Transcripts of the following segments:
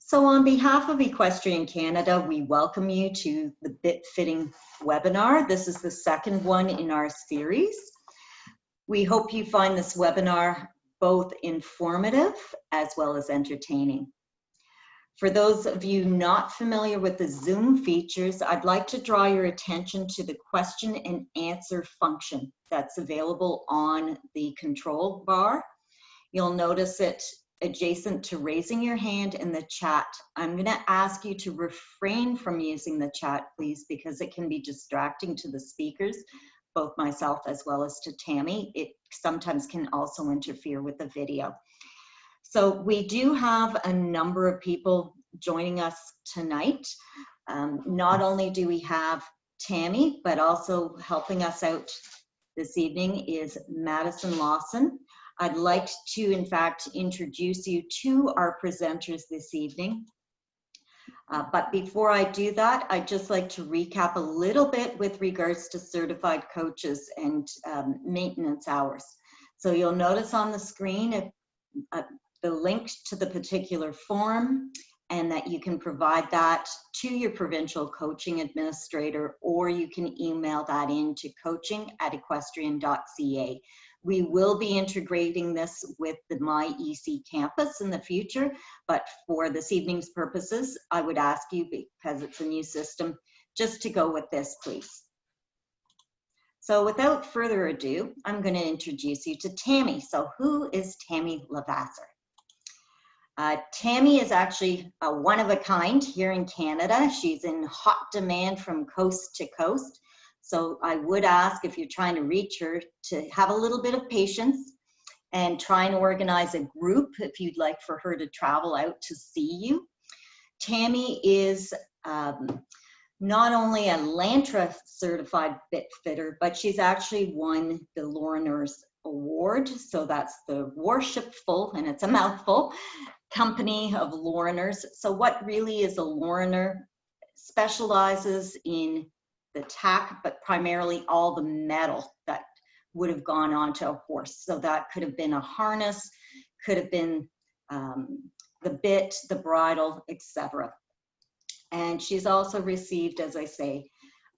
So on behalf of Equestrian Canada, we welcome you to the Bit Fitting webinar. This is the second one in our series. We hope you find this webinar both informative as well as entertaining. For those of you not familiar with the Zoom features, I'd like to draw your attention to the question and answer function that's available on the control bar. You'll notice it adjacent to raising your hand in the chat. I'm going to ask you to refrain from using the chat, please, because it can be distracting to the speakers, both myself as well as to Tammy. It sometimes can also interfere with the video. So we do have a number of people joining us tonight. Not only do we have Tammy, but also helping us out this evening is Madison Lawson. I'd like to, in fact, introduce you to our presenters this evening. But before I do that, I'd just like to recap a little bit with regards to certified coaches and maintenance hours. So you'll notice on the screen the link to the particular form, and that you can provide that to your provincial coaching administrator, or you can email that in to coaching@equestrian.ca. We will be integrating this with the My EC campus in the future, but for this evening's purposes, I would ask you, because it's a new system, just to go with this, please. So without further ado, I'm going to introduce you to Tammy. So who is Tammy Levasseur? Tammy is actually one of a kind here in Canada. She's in hot demand from coast to coast. So I would ask, if you're trying to reach her, to have a little bit of patience and try and organize a group if you'd like for her to travel out to see you. Tammy is not only a LANTRA certified bit fitter, but she's actually won the Lorinery Award. So that's the worshipful, and it's a mouthful, company of loriners. So what really is a loriner? Specializes in the tack, but primarily all the metal that would have gone onto a horse. So that could have been a harness, could have been the bit, the bridle, etc. And she's also received, as I say,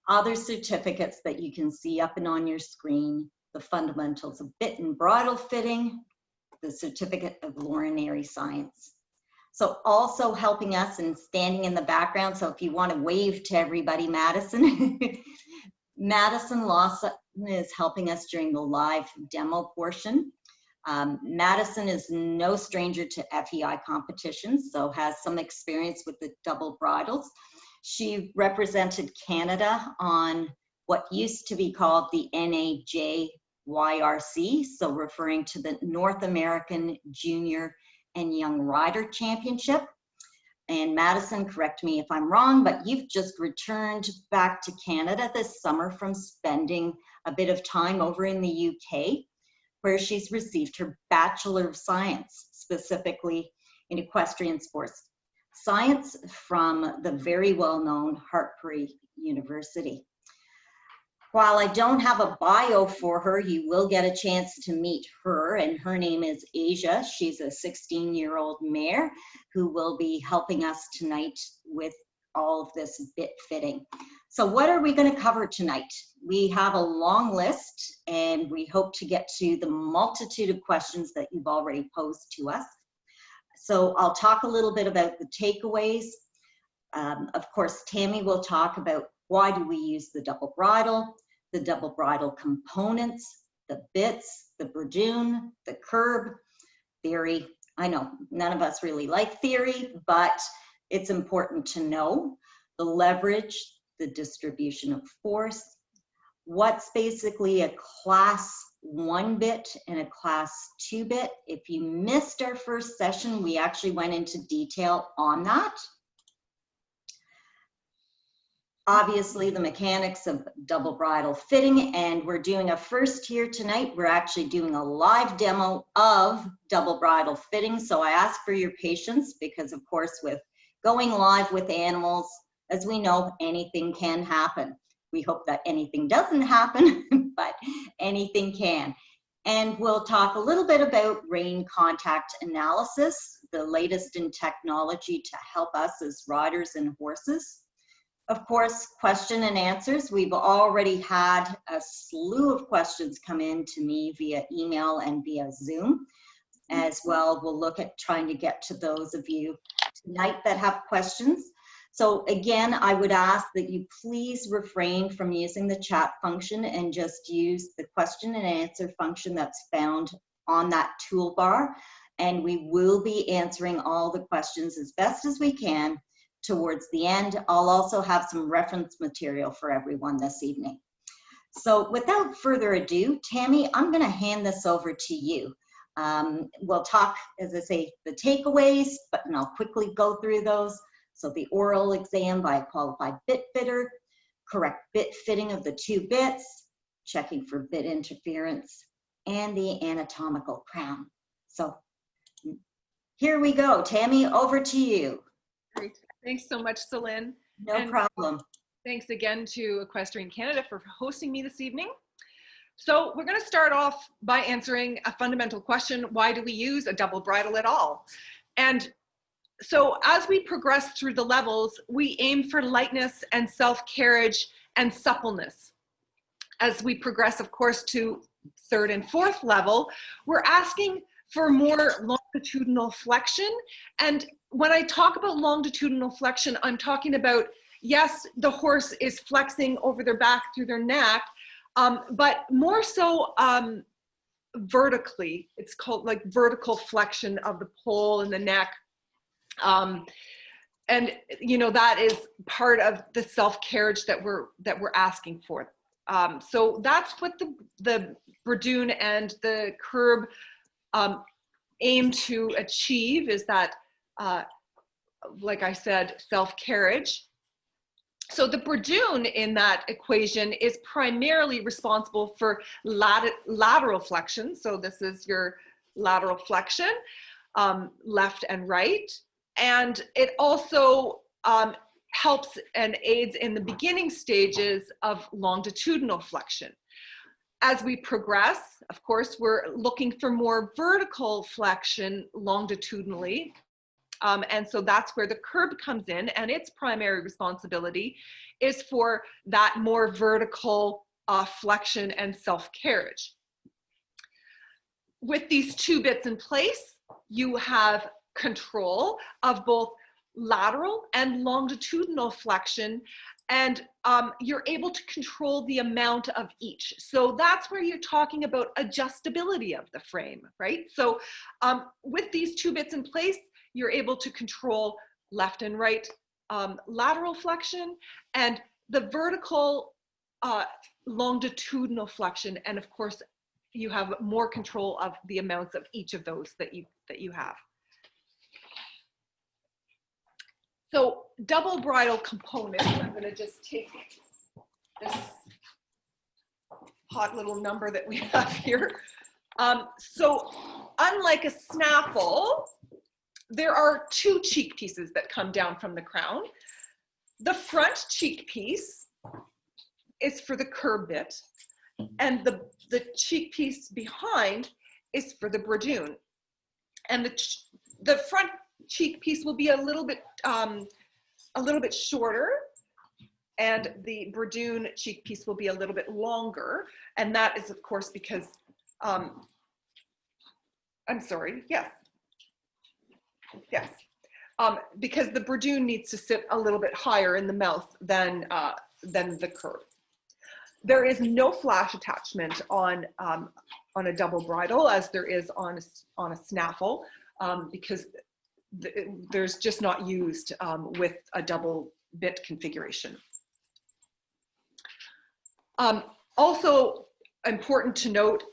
other certificates that you can see up and on your screen: the fundamentals of bit and bridle fitting, the certificate of lorinery science. So also helping us and standing in the background, so if you want to wave to everybody, Madison. Madison Lawson is helping us during the live demo portion. Madison is no stranger to FEI competitions, so has some experience with the double bridles. She represented Canada on what used to be called the NAJYRC, so referring to the North American Junior and Young Rider Championship. And Madison, correct me if I'm wrong, but you've just returned back to Canada this summer from spending a bit of time over in the UK, where she's received her Bachelor of Science, specifically in equestrian sports science, from the very well-known Hartpury University. While I don't have a bio for her, you will get a chance to meet her, and her name is Asia. She's a 16-year-old mare who will be helping us tonight with all of this bit fitting. So what are we going to cover tonight? We have a long list, and we hope to get to the multitude of questions that you've already posed to us. So I'll talk a little bit about the takeaways. Of course, Tammy will talk about why do we use the double bridle components, the bits, the Bradoon, the curb, theory. I know none of us really like theory, but it's important to know the leverage, the distribution of force, what's basically a class 1 bit and a class 2 bit. If you missed our first session, we actually went into detail on that. Obviously, the mechanics of double bridle fitting, and we're doing a first here tonight. We're actually doing a live demo of double bridle fitting, so I ask for your patience because, of course, with going live with animals, as we know, anything can happen. We hope that anything doesn't happen, but anything can. And we'll talk a little bit about rein contact analysis, the latest in technology to help us as riders and horses. Of course, question and answers. We've already had a slew of questions come in to me via email and via Zoom. As well, we'll look at trying to get to those of you tonight that have questions. So again, I would ask that you please refrain from using the chat function and just use the question and answer function that's found on that toolbar. And we will be answering all the questions as best as we can towards the end. I'll also have some reference material for everyone this evening. So without further ado, Tammy, I'm going to hand this over to you. We'll talk, as I say, the takeaways, but I'll quickly go through those. So the oral exam by a qualified bit fitter, correct bit fitting of the two bits, checking for bit interference, and the anatomical crown. So here we go. Tammy, over to you. Great. Thanks so much, Celine. No problem. Thanks again to Equestrian Canada for hosting me this evening. So we're going to start off by answering a fundamental question: why do we use a double bridle at all? And so as we progress through the levels, we aim for lightness and self-carriage and suppleness. As we progress, of course, to third and fourth level, we're asking for more longitudinal flexion. And when I talk about longitudinal flexion, I'm talking about, yes, the horse is flexing over their back through their neck, but more so vertically. It's called like vertical flexion of the poll and the neck. And you know, that is part of the self-carriage that we're asking for. So that's what the Bradoon and the curb aim to achieve, is that, like I said, self-carriage. So the Bradoon in that equation is primarily responsible for lateral flexion. So this is your lateral flexion, left and right. And it also helps and aids in the beginning stages of longitudinal flexion. As we progress, of course, we're looking for more vertical flexion longitudinally. And so that's where the curb comes in, and its primary responsibility is for that more vertical flexion and self-carriage. With these two bits in place, you have control of both lateral and longitudinal flexion, and you're able to control the amount of each. So that's where you're talking about adjustability of the frame, right? So with these two bits in place, you're able to control left and right lateral flexion and the vertical longitudinal flexion. And of course, you have more control of the amounts of each of those that you have. So double bridle components, I'm going to just take this hot little number that we have here. So unlike a snaffle, there are two cheek pieces that come down from the crown. The front cheek piece is for the curb bit, and the cheek piece behind is for the Bradoon. And the front cheek piece will be a little bit shorter, and the Bradoon cheek piece will be a little bit longer. And that is, of course, because, I'm sorry, yes. Yes, because the Bradoon needs to sit a little bit higher in the mouth than the curb. There is no flash attachment on a double bridle as there is on a snaffle, because there's just not used with a double bit configuration. Also important to note,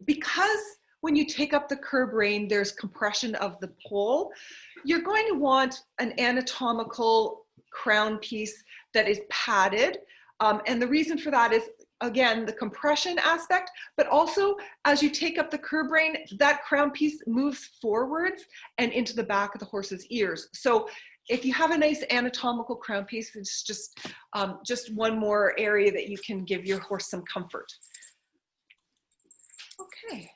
because when you take up the curb rein, there's compression of the poll, you're going to want an anatomical crown piece that is padded. And the reason for that is, again, the compression aspect, but also as you take up the curb rein, that crown piece moves forwards and into the back of the horse's ears. So if you have a nice anatomical crown piece, it's just one more area that you can give your horse some comfort. Okay.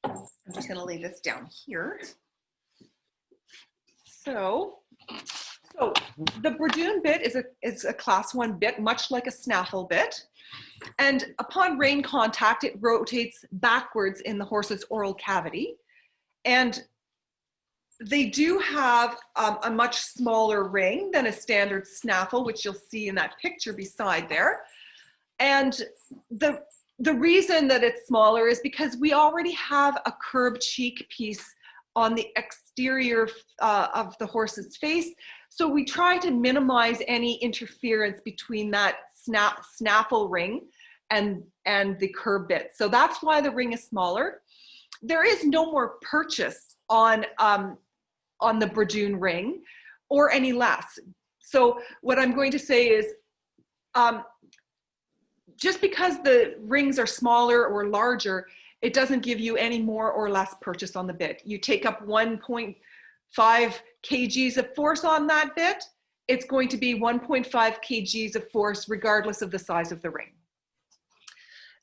I'm just going to lay this down here. So the Bradoon bit is a class 1 bit, much like a snaffle bit. And upon rein contact, it rotates backwards in the horse's oral cavity. And they do have a much smaller ring than a standard snaffle, which you'll see in that picture beside there. And the reason that it's smaller is because we already have a curb cheek piece on the exterior of the horse's face. So we try to minimize any interference between that snaffle ring and the curb bit. So that's why the ring is smaller. There is no more purchase on the Bradoon ring or any less. So what I'm going to say is, just because the rings are smaller or larger, it doesn't give you any more or less purchase on the bit. You take up 1.5 kgs of force on that bit, it's going to be 1.5 kgs of force regardless of the size of the ring.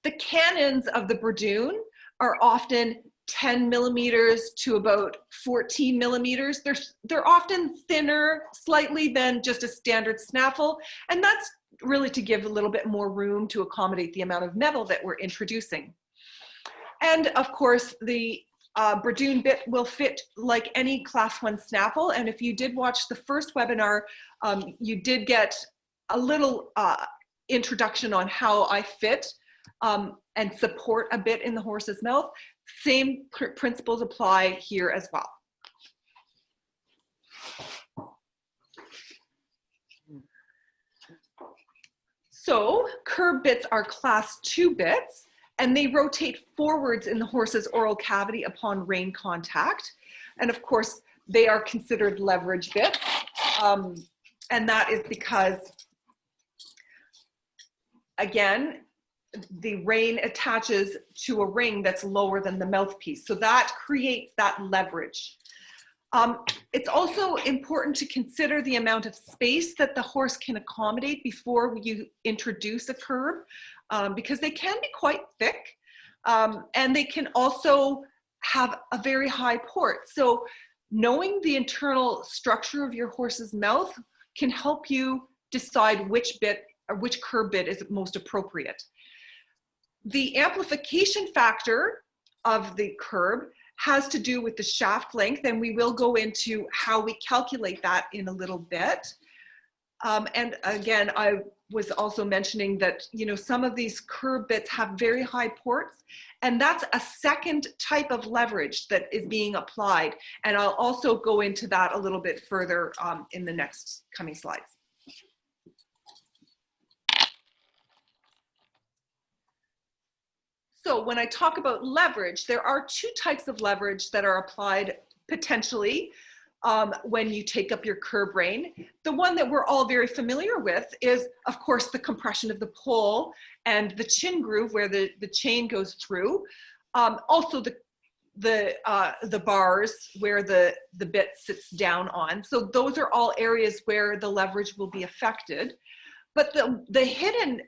The cannons of the Bradoon are often 10 millimeters to about 14 millimeters. They're often thinner slightly than just a standard snaffle, and that's really to give a little bit more room to accommodate the amount of metal that we're introducing. And of course, the Bradoon bit will fit like any class 1 snaffle. And if you did watch the first webinar, you did get a little introduction on how I fit and support a bit in the horse's mouth. Same principles apply here as well. So curb bits are class 2 bits, and they rotate forwards in the horse's oral cavity upon rein contact. And of course, they are considered leverage bits. And that is because, again, the rein attaches to a ring that's lower than the mouthpiece. So that creates that leverage. It's also important to consider the amount of space that the horse can accommodate before you introduce a curb, because they can be quite thick, and they can also have a very high port. So knowing the internal structure of your horse's mouth can help you decide which bit or which curb bit is most appropriate. The amplification factor of the curb has to do with the shaft length, and we will go into how we calculate that in a little bit. And again, I was also mentioning that, you know, some of these curb bits have very high ports, and that's a second type of leverage that is being applied. And I'll also go into that a little bit further in the next coming slides. So when I talk about leverage, there are 2 types of leverage that are applied potentially when you take up your curb rein. The one that we're all very familiar with is, of course, the compression of the pole and the chin groove where the chain goes through. Also the bars where the bit sits down on. So those are all areas where the leverage will be affected. But the hidden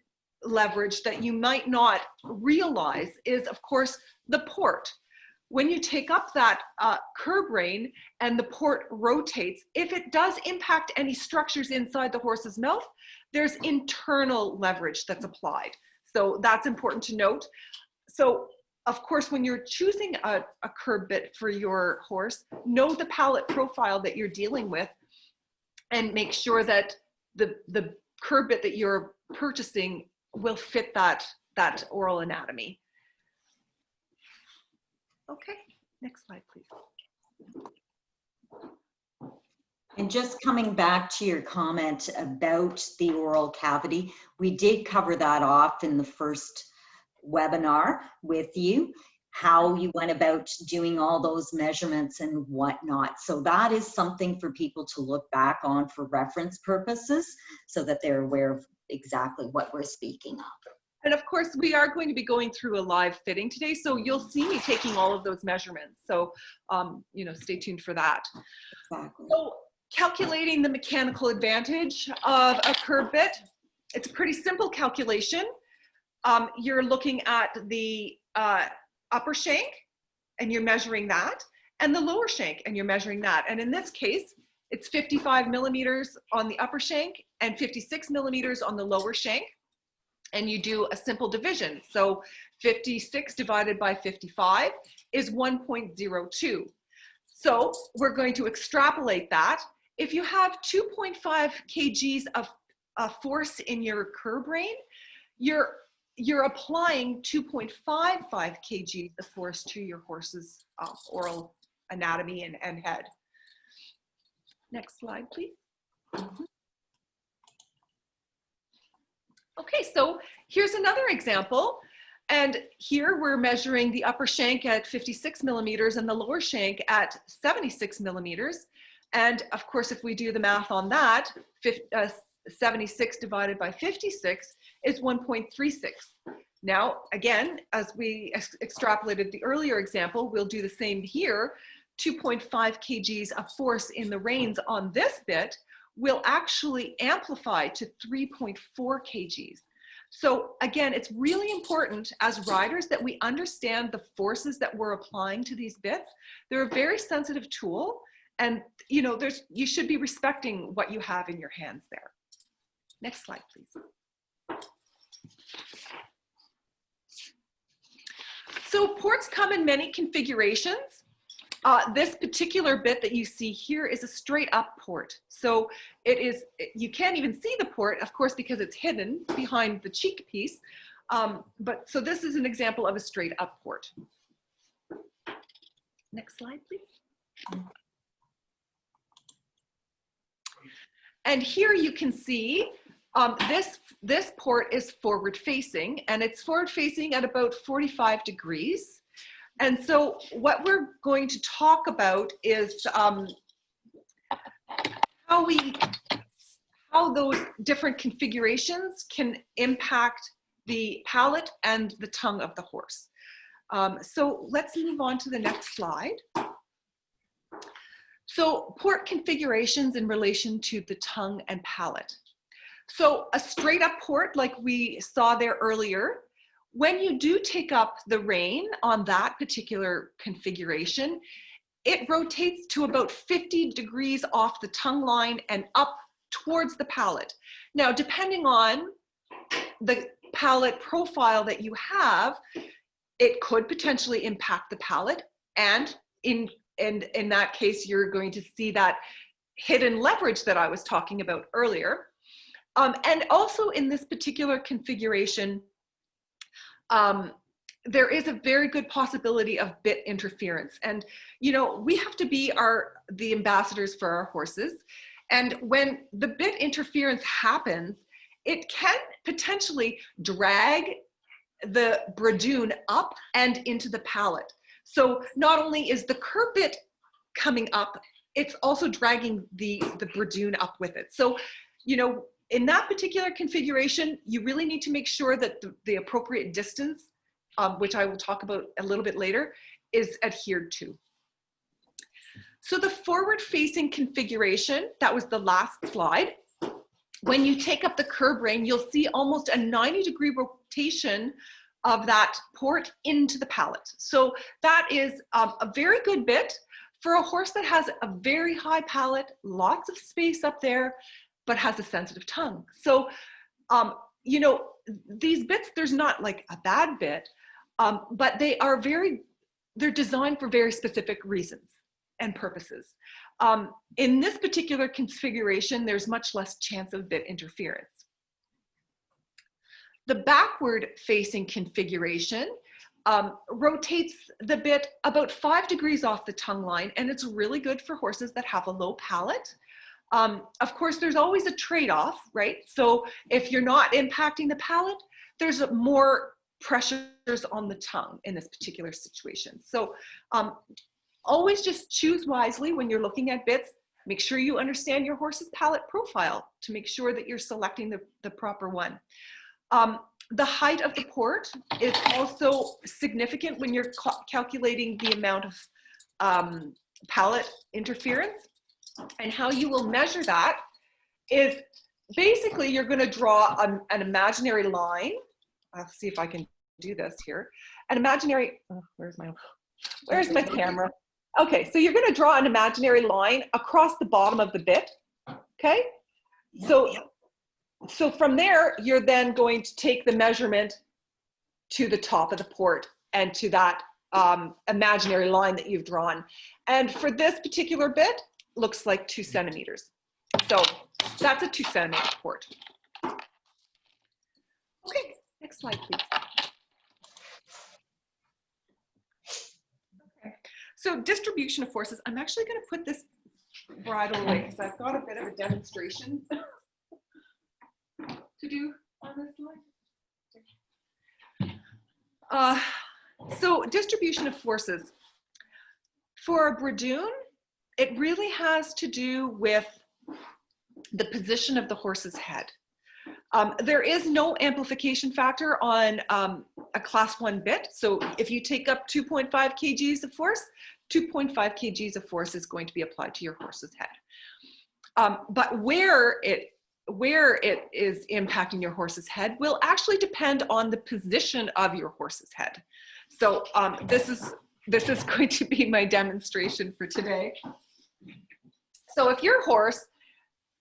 leverage that you might not realize is, of course, the port. When you take up that curb rein and the port rotates, if it does impact any structures inside the horse's mouth, there's internal leverage that's applied. So that's important to note. So of course, when you're choosing a curb bit for your horse, know the pallet profile that you're dealing with and make sure that the curb bit that you're purchasing will fit that oral anatomy. Okay, next slide, please. And just coming back to your comment about the oral cavity, we did cover that off in the first webinar with you, how you went about doing all those measurements and whatnot. So that is something for people to look back on for reference purposes so that they're aware of exactly what we're speaking of. And of course, we are going to be going through a live fitting today, so you'll see me taking all of those measurements. So, you know, stay tuned for that. Exactly. So, calculating the mechanical advantage of a curb bit, it's a pretty simple calculation. You're looking at the upper shank, and you're measuring that, and the lower shank, and you're measuring that. And in this case, it's 55 millimeters on the upper shank and 56 millimeters on the lower shank. And you do a simple division. So 56 divided by 55 is 1.02. So we're going to extrapolate that. If you have 2.5 kgs of force in your curb rein, you're applying 2.55 kgs of force to your horse's oral anatomy and head. Next slide, please. Okay, so here's another example. And here we're measuring the upper shank at 56 millimeters and the lower shank at 76 millimeters. And of course, if we do the math on that, 76 divided by 56 is 1.36. Now, again, as we extrapolated the earlier example, we'll do the same here. 2.5 kgs of force in the reins on this bit will actually amplify to 3.4 kgs. So again, it's really important as riders that we understand the forces that we're applying to these bits. They're a very sensitive tool, and you know, you should be respecting what you have in your hands there. Next slide, please. So ports come in many configurations. This particular bit that you see here is a straight up port. So you can't even see the port, of course, because it's hidden behind the cheek piece. So this is an example of a straight up port. Next slide, please. And here you can see this port is forward facing, and it's forward facing at about 45 degrees. And so what we're going to talk about is how those different configurations can impact the palate and the tongue of the horse. So let's move on to the next slide. So port configurations in relation to the tongue and palate. So a straight up port, like we saw there earlier, when you do take up the rein on that particular configuration, it rotates to about 50 degrees off the tongue line and up towards the palate. Now, depending on the palate profile that you have, it could potentially impact the palate, and in that case, you're going to see that hidden leverage that I was talking about earlier. And also in this particular configuration, there is a very good possibility of bit interference. And, you know, we have to be the ambassadors for our horses. And when the bit interference happens, it can potentially drag the Bradoon up and into the palate. So not only is the curb bit coming up, it's also dragging the Bradoon up with it. So, you know, in that particular configuration, you really need to make sure that the appropriate distance, which I will talk about a little bit later, is adhered to. So the forward-facing configuration, that was the last slide. When you take up the curb rein, you'll see almost a 90-degree rotation of that port into the palate. So that is a very good bit for a horse that has a very high palate, lots of space up there, but has a sensitive tongue. So, you know, these bits, there's not like a bad bit, but they're designed for very specific reasons and purposes. In this particular configuration, there's much less chance of bit interference. The backward facing configuration rotates the bit about 5 degrees off the tongue line, and it's really good for horses that have a low palate. Of course, there's always a trade-off, right? So if you're not impacting the palate, there's more pressures on the tongue in this particular situation. So always just choose wisely when you're looking at bits. Make sure you understand your horse's palate profile to make sure that you're selecting the proper one. The height of the port is also significant when you're calculating the amount of palate interference. And how you will measure that is basically you're going to draw an imaginary line. I'll see if I can do this here. An imaginary, oh, where's my camera? Okay, so you're going to draw an imaginary line across the bottom of the bit. Okay, so from there, you're then going to take the measurement to the top of the port and to that imaginary line that you've drawn. And for this particular bit, looks like 2 centimeters. So that's a 2 centimeter port. Okay, next slide, please. Okay, so distribution of forces. I'm actually going to put this bridle away because I've got a bit of a demonstration to do on this slide. So distribution of forces. For a Bradoon, it really has to do with the position of the horse's head. There is no amplification factor on a class 1 bit. So if you take up 2.5 kgs of force, 2.5 kgs of force is going to be applied to your horse's head. But where it is impacting your horse's head will actually depend on the position of your horse's head. So this is going to be my demonstration for today. So if your horse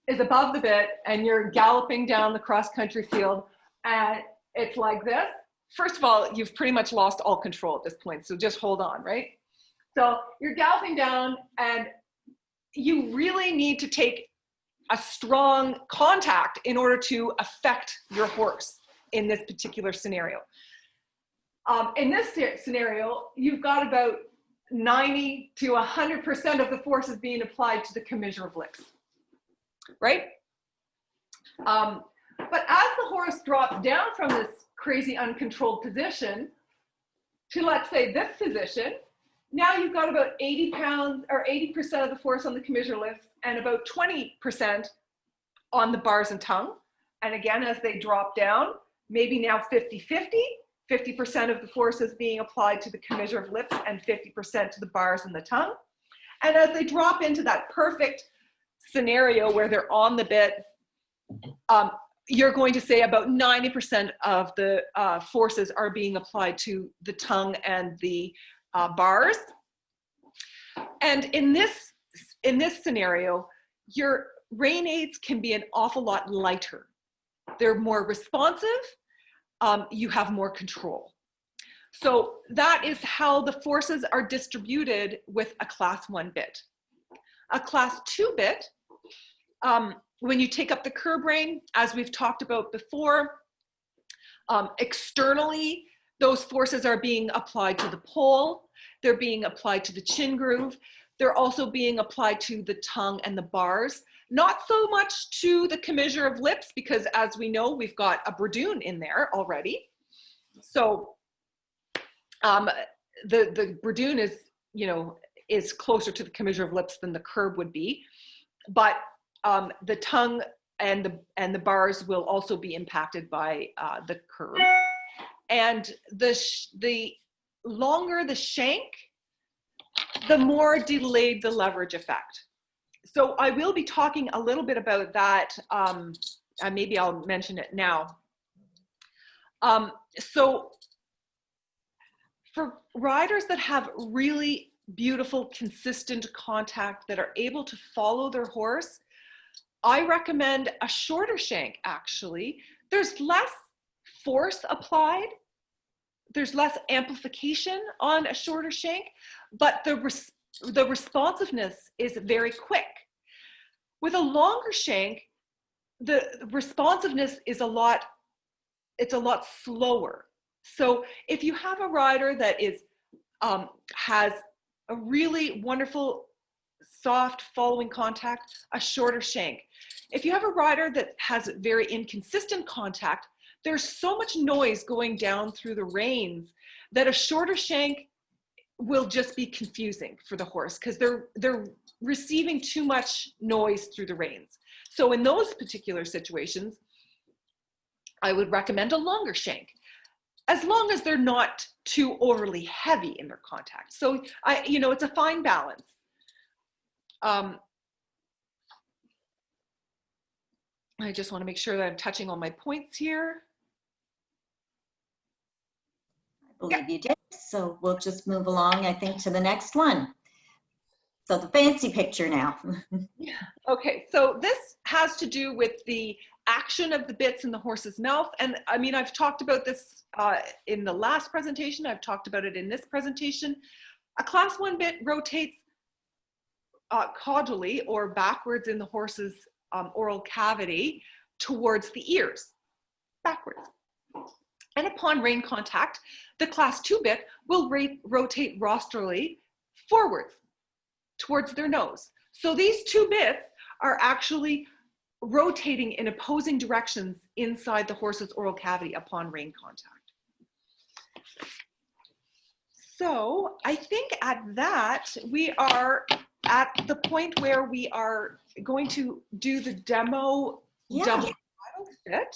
is above the bit and you're galloping down the cross-country field and it's like this, first of all, you've pretty much lost all control at this point, so just hold on, right? So you're galloping down and you really need to take a strong contact in order to affect your horse in this particular scenario. In this scenario, you've got about 90 to 100% of the forces being applied to the commissure of lips, right? But as the horse drops down from this crazy uncontrolled position to, let's say, this position, now you've got about 80 pounds or 80% of the force on the commissure lips and about 20% on the bars and tongue. And again, as they drop down, maybe now 50-50. 50% of the force is being applied to the commissure of lips and 50% to the bars and the tongue. And as they drop into that perfect scenario where they're on the bit, you're going to say about 90% of the forces are being applied to the tongue and the bars. And in this scenario, your rein aids can be an awful lot lighter. They're more responsive. You have more control. So that is how the forces are distributed with a class 1 bit. A class 2 bit, when you take up the curb rein, as we've talked about before, externally, those forces are being applied to the pole. They're being applied to the chin groove. They're also being applied to the tongue and the bars. Not so much to the commissure of lips, because as we know, we've got a Bradoon in there already. So the Bradoon is, is closer to the commissure of lips than the curb would be. But the tongue and the bars will also be impacted by the curb. And the longer the shank, the more delayed the leverage effect. So I will be talking a little bit about that, and maybe I'll mention it now. So for riders that have really beautiful, consistent contact that are able to follow their horse, I recommend a shorter shank, actually. There's less force applied. There's less amplification on a shorter shank, but the responsiveness is very quick. With a longer shank, the responsiveness is a lot slower. So if you have a rider that is has a really wonderful soft following contact, a shorter shank. If you have a rider that has very inconsistent contact, there's so much noise going down through the reins that a shorter shank will just be confusing for the horse because they're receiving too much noise through the reins. So in those particular situations, I would recommend a longer shank, as long as they're not too overly heavy in their contact. So it's a fine balance. I just want to make sure that I'm touching all my points here. believe you did. So we'll just move along, I think, to the next one. So the fancy picture now. Okay, so this has to do with the action of the bits in the horse's mouth. And I mean, I've talked about this in the last presentation. I've talked about it in this presentation. A class 1 bit rotates caudally or backwards in the horse's oral cavity towards the ears, backwards. And upon rein contact, the class 2 bit will rotate rostrally forwards towards their nose. So these 2 bits are actually rotating in opposing directions inside the horse's oral cavity upon rein contact. So I think at that, we are at the point where we are going to do the demo double bridle fit.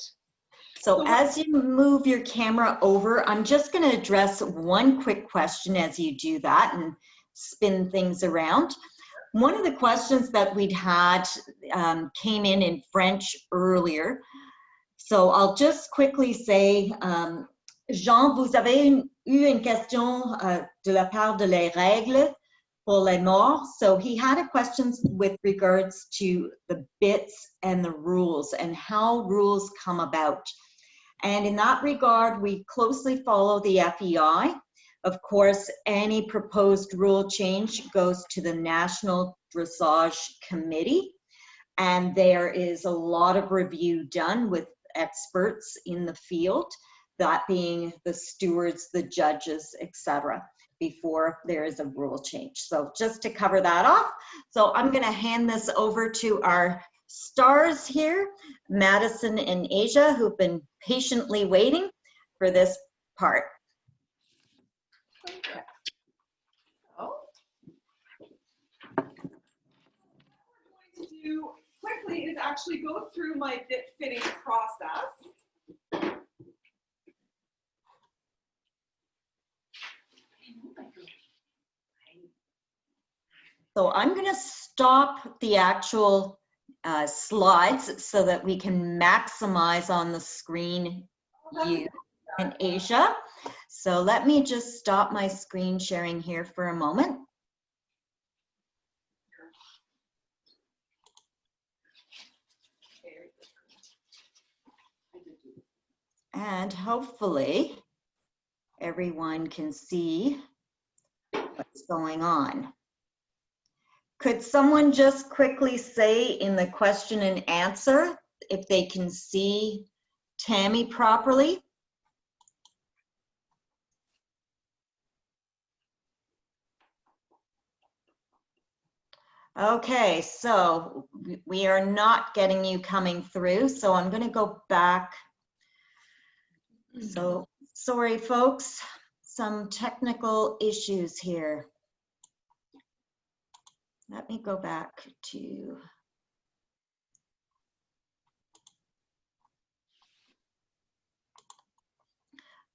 So as you move your camera over, I'm just going to address one quick question as you do that and spin things around. One of the questions that we'd had came in French earlier. So I'll just quickly say, Jean, vous avez eu une question de la part de les règles pour les morts. So he had a question with regards to the bits and the rules and how rules come about. And in that regard, we closely follow the FEI. Of course, any proposed rule change goes to the National Dressage Committee, and there is a lot of review done with experts in the field, that being the stewards, the judges, etc., before there is a rule change. So just to cover that off, so I'm going to hand this over to our stars here, Madison and Asia, who've been patiently waiting for this part. Okay. So, what we're going to do quickly is actually go through my bit fitting process. So I'm going to stop the actual slides so that we can maximize on the screen you and Asia. So let me just stop my screen sharing here for a moment. And hopefully everyone can see what's going on. Could someone just quickly say in the question and answer if they can see Tammy properly? Okay, so we are not getting you coming through, so I'm going to go back. So sorry, folks, some technical issues here. Let me go back to,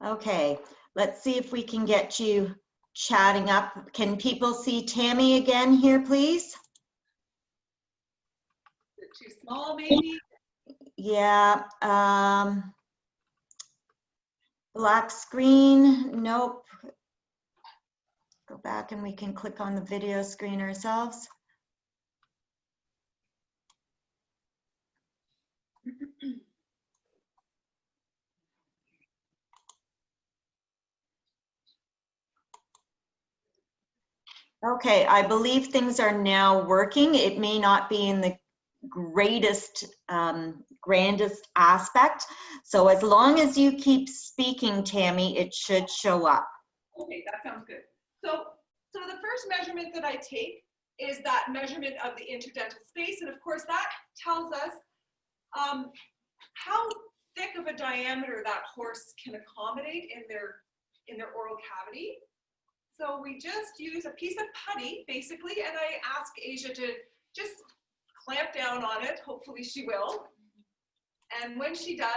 okay, let's see if we can get you chatting up. Can people see Tammy again here, please? Is it too small, maybe? Yeah, black screen, nope. Go back and we can click on the video screen ourselves. Okay, I believe things are now working. It may not be in the greatest, grandest aspect. So as long as you keep speaking, Tammy, it should show up. Okay, that sounds good. So the first measurement that I take is that measurement of the interdental space. And of course, that tells us how thick of a diameter that horse can accommodate in their oral cavity. So we just use a piece of putty, basically, and I ask Asia to just clamp down on it. Hopefully she will. And when she does,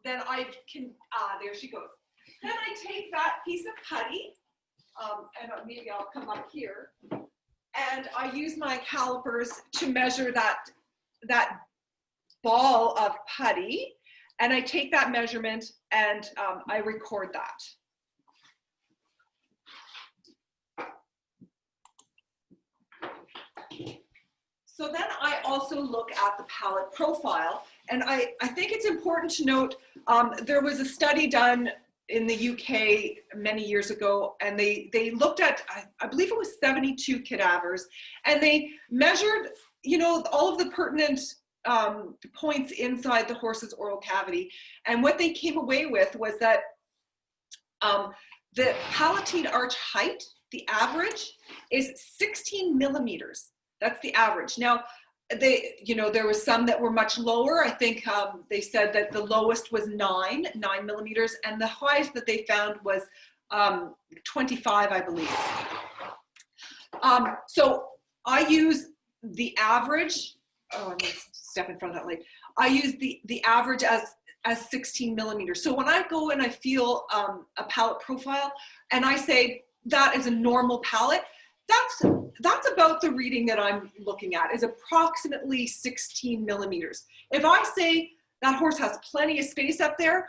then I can, there she goes. Then I take that piece of putty, and maybe I'll come up here, and I use my calipers to measure that ball of putty, And I take that measurement and I record that. So then I also look at the pallet profile, and I think it's important to note, there was a study done in the UK many years ago, and they looked at, I believe it was 72 cadavers, and they measured, you know, all of the pertinent points inside the horse's oral cavity. And what they came away with was that the palatine arch height, the average, is 16 millimeters. That's the average. Now, you know, there was some that were much lower. I think they said that the lowest was 9 millimeters, and the highest that they found was 25, I believe. So I use the average. Oh, I'm gonna step in front of that light. I use the average as 16 millimeters. So when I go and I feel a pallet profile, and I say that is a normal pallet, that's about the reading that I'm looking at, is approximately 16 millimeters. If I say that horse has plenty of space up there,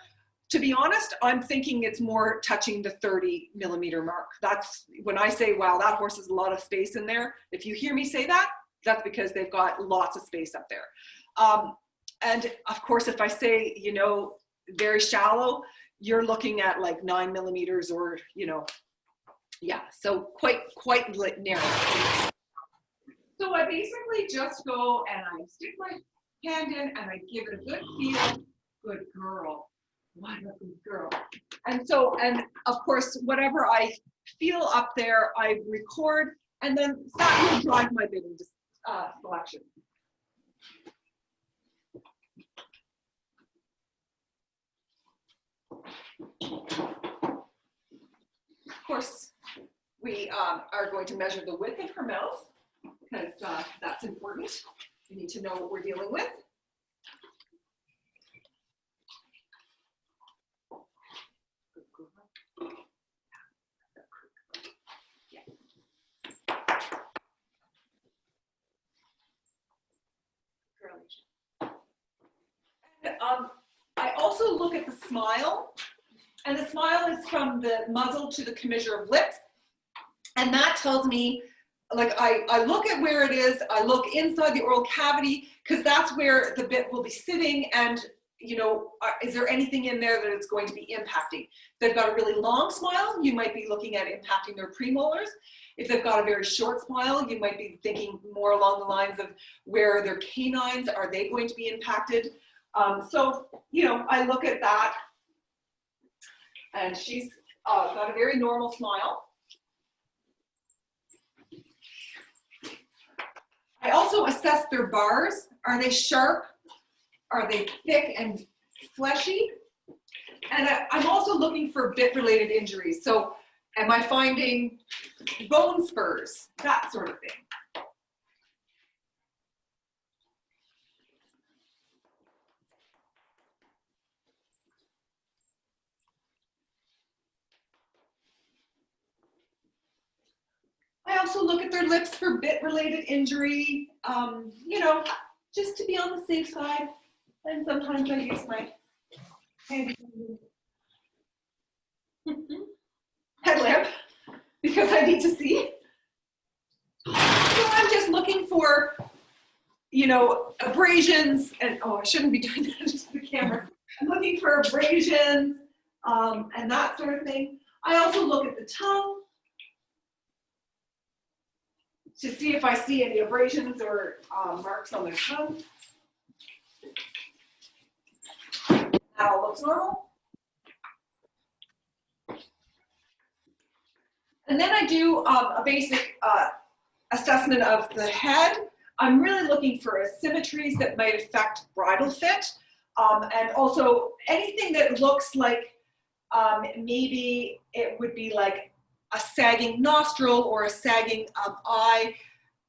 to be honest, I'm thinking it's more touching the 30 millimeter mark. That's when I say, wow, that horse has a lot of space in there. If you hear me say that, that's because they've got lots of space up there. And of course, if I say, you know, very shallow, you're looking at like 9 millimeters or, you know, yeah, so quite narrow. So I basically just go and I stick my hand in and I give it a good feel. Good girl. What a good girl. And so, and of course, whatever I feel up there, I record, and then that will drive my bidding selection. Of course, we are going to measure the width of her mouth, because that's important. We need to know what we're dealing with. And, I also look at the smile, and the smile is from the muzzle to the commissure of lips. And that tells me, like, I look at where it is, I look inside the oral cavity, because that's where the bit will be sitting, and, you know, is there anything in there that it's going to be impacting? If they've got a really long smile, you might be looking at impacting their premolars. If they've got a very short smile, you might be thinking more along the lines of where their canines, are they going to be impacted? So, you know, I look at that, and she's got a very normal smile. I also assess their bars. Are they sharp? Are they thick and fleshy? And I'm also looking for bit-related injuries. So am I finding bone spurs? That sort of thing. I also look at their lips for bit-related injury, you know, just to be on the safe side. And sometimes I use my headlamp because I need to see. So I'm just looking for, you know, abrasions, and oh, I shouldn't be doing that to the camera. I'm looking for abrasions and that sort of thing. I also look at the tongue to see if I see any abrasions or marks on their tongue. That all looks normal. And then I do a basic assessment of the head. I'm really looking for asymmetries that might affect bridle fit, and also anything that looks like maybe it would be like a sagging nostril or a sagging eye.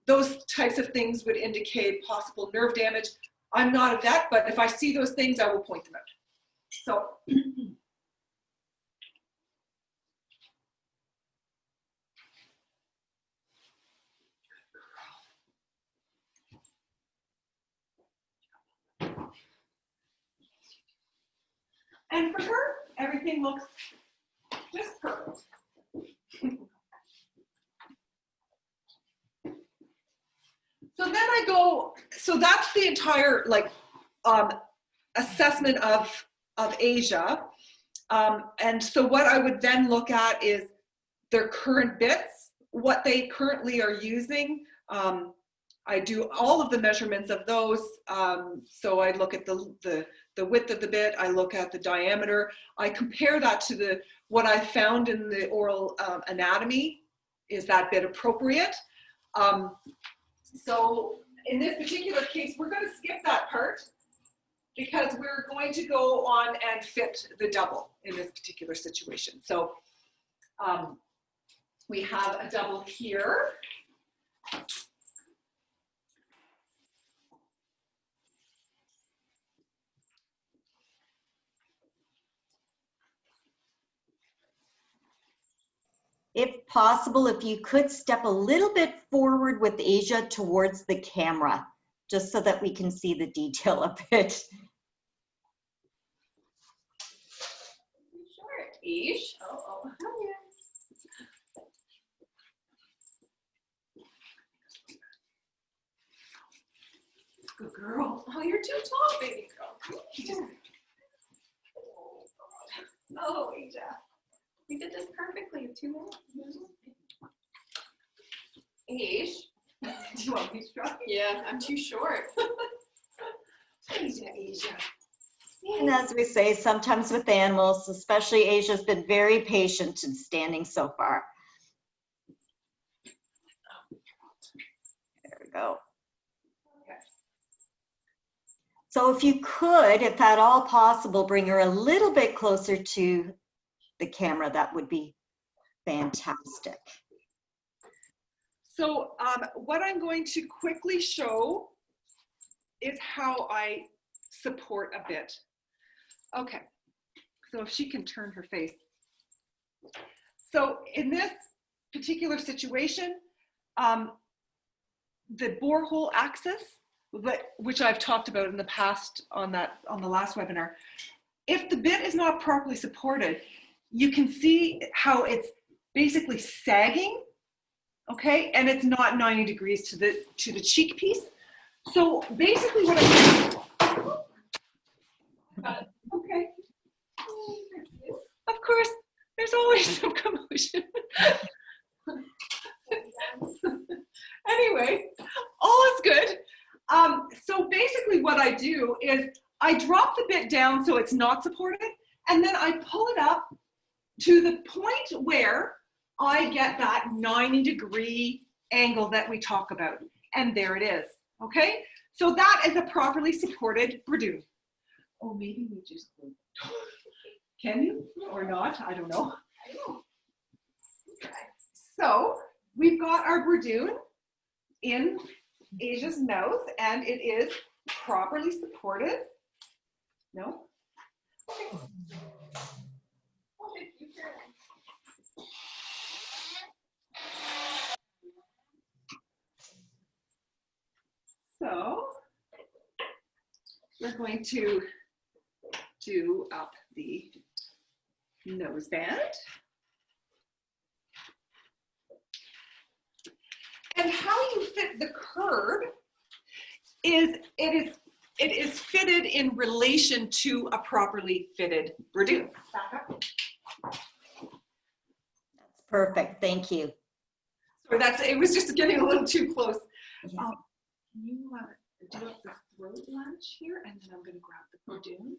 Those types of things would indicate possible nerve damage. I'm not a vet, but if I see those things, I will point them out. So. And for her, everything looks just perfect. So then I go, so that's the entire like assessment of Asia. And so what I would then look at is their current bits, what they currently are using. I do all of the measurements of those. So I look at the width of the bit, I look at the diameter, I compare that to what I found in the oral anatomy. Is that bit appropriate? So in this particular case, we're going to skip that part because we're going to go on and fit the double in this particular situation. So we have a double here. If possible, if you could step a little bit forward with Asia towards the camera, just so that we can see the detail of it. Short, Ish. Oh, good girl. Oh, you're too tall, baby girl. Oh, Asia. You did this perfectly. 2 minutes. Ish. Do you want me to try? Yeah, I'm too short. Asia. And as we say, sometimes with animals, especially Asia's been very patient in standing so far. There we go. Okay. So if you could, if at all possible, bring her a little bit closer to the camera, that would be fantastic. So what I'm going to quickly show is how I support a bit. Okay, so if she can turn her face. So in this particular situation, the borehole axis, which I've talked about in the past on the last webinar, if the bit is not properly supported, you can see how it's basically sagging, okay, and it's not 90 degrees to the cheek piece. So basically what I'm doing, okay, of course, there's always some commotion. Anyway, all is good. So basically what I do is I drop the bit down so it's not supported, and then I pull it up to the point where I get that 90-degree angle that we talk about. And there it is, okay? So that is a properly supported Bradoon. Oh, maybe we just, can you or not? I don't know. Okay. So we've got our Bradoon in Asia's mouth, and it is properly supported. No? Okay. So we're going to do up the nose band. And how you fit the curb is it is fitted in relation to a properly fitted Bradoon. Back up. That's perfect, thank you. Sorry, it was just getting a little too close. Yeah. Can you do up the throat latch here, and then I'm going to grab the Bradoon.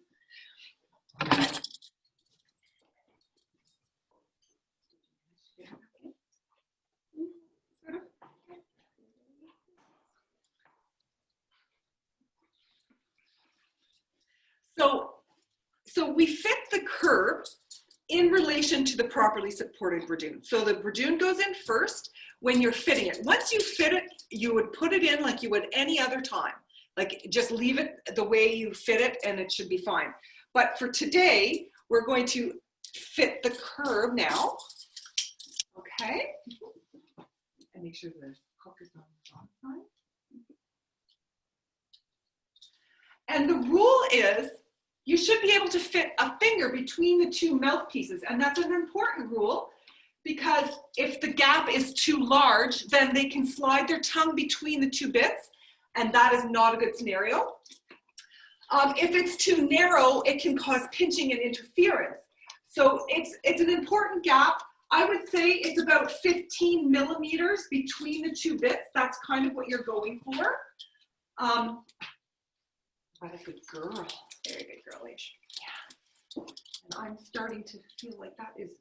So we fit the curb in relation to the properly supported Bradoon. So the Bradoon goes in first when you're fitting it. Once you fit it, you would put it in like you would any other time. Like just leave it the way you fit it and it should be fine. But for today, we're going to fit the curb now. Okay. And make sure the hook is on the bottom side. And the rule is you should be able to fit a finger between the two mouthpieces. And that's an important rule, because if the gap is too large, then they can slide their tongue between the two bits, and that is not a good scenario. If it's too narrow, it can cause pinching and interference. So it's an important gap. I would say it's about 15 millimeters between the two bits. That's kind of what you're going for. What a good girl. Very good girlish. Yeah. And I'm starting to feel like that is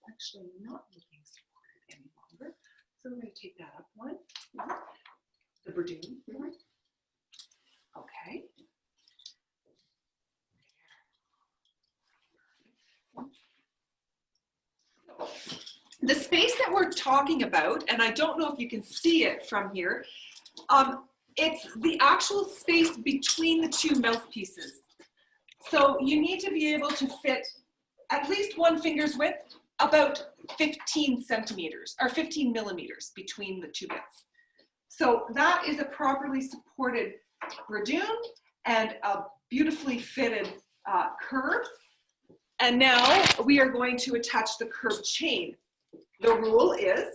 actually not looking supported any longer. So I'm going to take that up one. The Bradoon. Okay. The space that we're talking about, and I don't know if you can see it from here, it's the actual space between the two mouthpieces. So you need to be able to fit at least one finger's width, about 15 centimeters or 15 millimeters between the two bits. So that is a properly supported Bradoon and a beautifully fitted curb. And now we are going to attach the curb chain. The rule is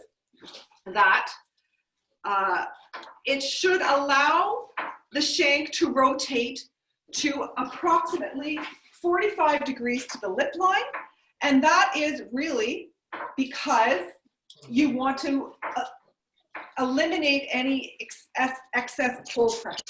that it should allow the shank to rotate to approximately 45 degrees to the lip line. And that is really because you want to eliminate any excess hold pressure.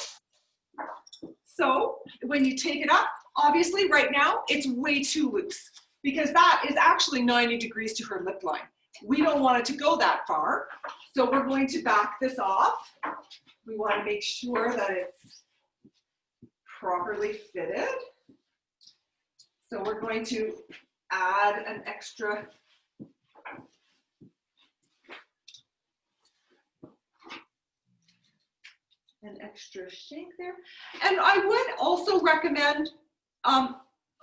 So when you take it up, obviously right now it's way too loose, because that is actually 90 degrees to her lip line. We don't want it to go that far. So we're going to back this off. We want to make sure that it's properly fitted. So we're going to add an extra shank there. And I would also recommend,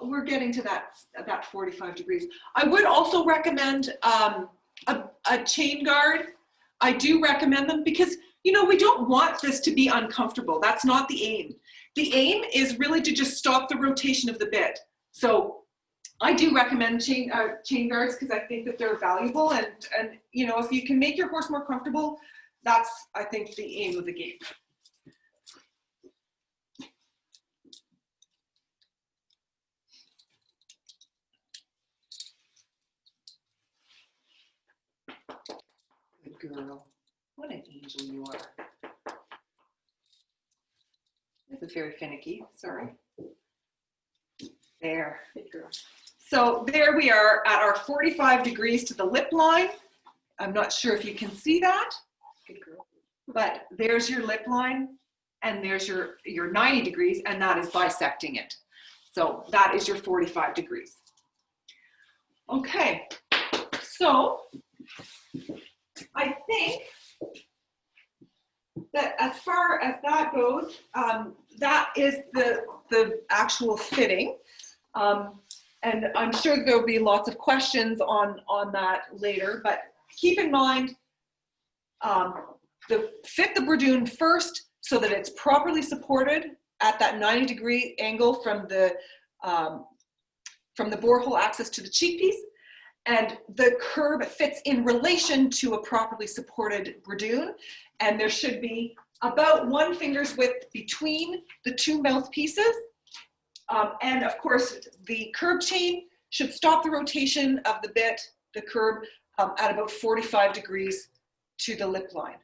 we're getting to that 45 degrees. I would also recommend a chain guard. I do recommend them because, you know, we don't want this to be uncomfortable. That's not the aim. The aim is really to just stop the rotation of the bit. So I do recommend chain guards because I think that they're valuable, and you know, if you can make your horse more comfortable, that's, I think, the aim of the game. Good girl. What an angel you are. This is very finicky. Sorry. There. Good girl. So there we are at our 45 degrees to the lip line. I'm not sure if you can see that. Good girl. But there's your lip line, and there's your 90 degrees, and that is bisecting it. So that is your 45 degrees. Okay. So I think that as far as that goes, that is the actual fitting. And I'm sure there'll be lots of questions on that later, but keep in mind, fit the Bradoon first so that it's properly supported at that 90-degree angle from the borehole axis to the cheek piece. And the curb fits in relation to a properly supported Bradoon, and there should be about 1 finger's width between the two mouthpieces. And of course, the curb chain should stop the rotation of the bit, the curb, at about 45 degrees to the lip line.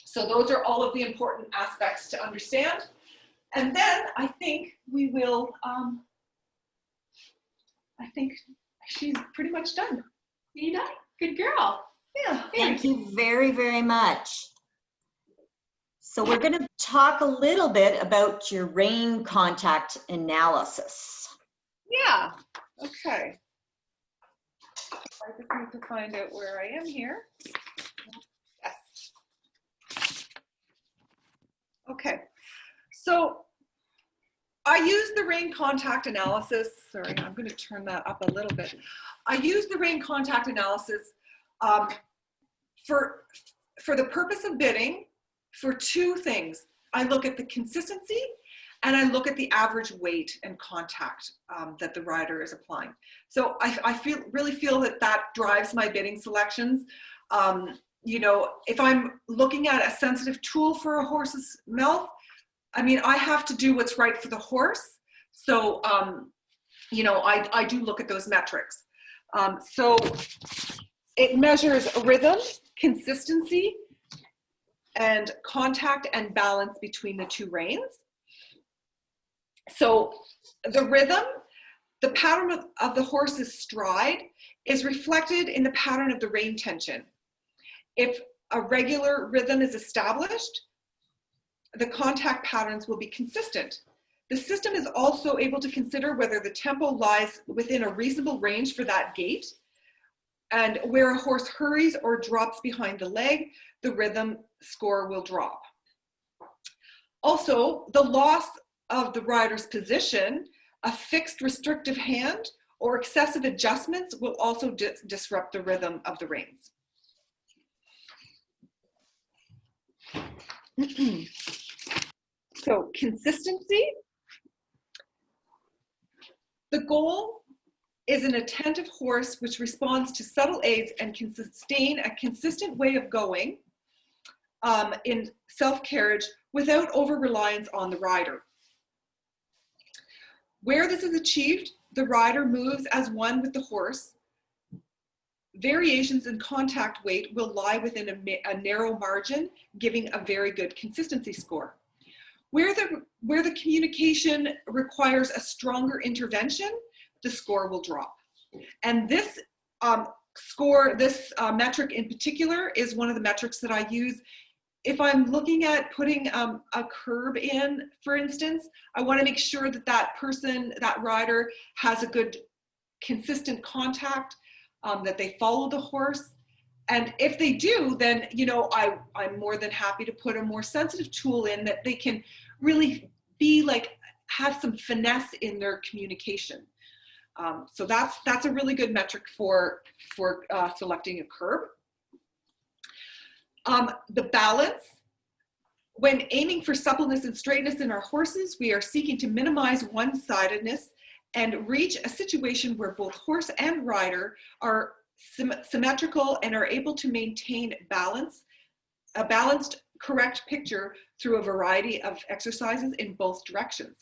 So those are all of the important aspects to understand. And then I think we will, I think she's pretty much done. You done? Good girl. Yeah. Thank you very, very much. So we're going to talk a little bit about your rein contact analysis. Yeah. Okay. I just need to find out where I am here. Yes. Okay. So I use the rein contact analysis. Sorry, I'm going to turn that up a little bit. I use the rein contact analysis for the purpose of bidding for 2 things. I look at the consistency and I look at the average weight and contact that the rider is applying. So I really feel that drives my bitting selections. You know, if I'm looking at a sensitive tool for a horse's mouth, I mean, I have to do what's right for the horse. So, you know, I do look at those metrics. So it measures rhythm, consistency, and contact and balance between the two reins. So the rhythm, the pattern of the horse's stride is reflected in the pattern of the rein tension. If a regular rhythm is established, the contact patterns will be consistent. The system is also able to consider whether the tempo lies within a reasonable range for that gait, and where a horse hurries or drops behind the leg, the rhythm score will drop. Also, the loss of the rider's position, a fixed restrictive hand, or excessive adjustments will also disrupt the rhythm of the reins. So consistency. The goal is an attentive horse which responds to subtle aids and can sustain a consistent way of going in self-carriage without over-reliance on the rider. Where this is achieved, the rider moves as one with the horse. Variations in contact weight will lie within a narrow margin, giving a very good consistency score. Where the communication requires a stronger intervention, the score will drop. And this metric in particular is one of the metrics that I use. If I'm looking at putting a curb in, for instance, I want to make sure that that rider has a good consistent contact, that they follow the horse. And if they do, then, you know, I'm more than happy to put a more sensitive tool in that they can really be like, have some finesse in their communication. So that's a really good metric for selecting a curb. The balance. When aiming for suppleness and straightness in our horses, we are seeking to minimize one-sidedness and reach a situation where both horse and rider are symmetrical and are able to maintain balance, a balanced, correct picture through a variety of exercises in both directions.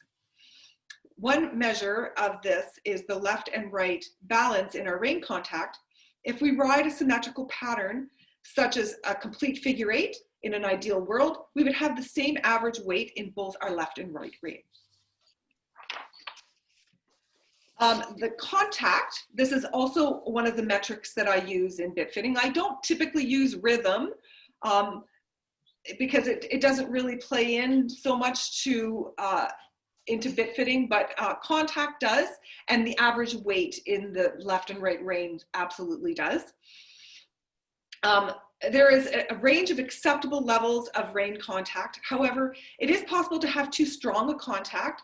One measure of this is the left and right balance in our rein contact. If we ride a symmetrical pattern, such as a complete figure eight, in an ideal world, we would have the same average weight in both our left and right rein. The contact, this is also one of the metrics that I use in bit fitting. I don't typically use rhythm because it doesn't really play in so much into bit fitting, but contact does, and the average weight in the left and right rein absolutely does. There is a range of acceptable levels of rein contact. However, it is possible to have too strong a contact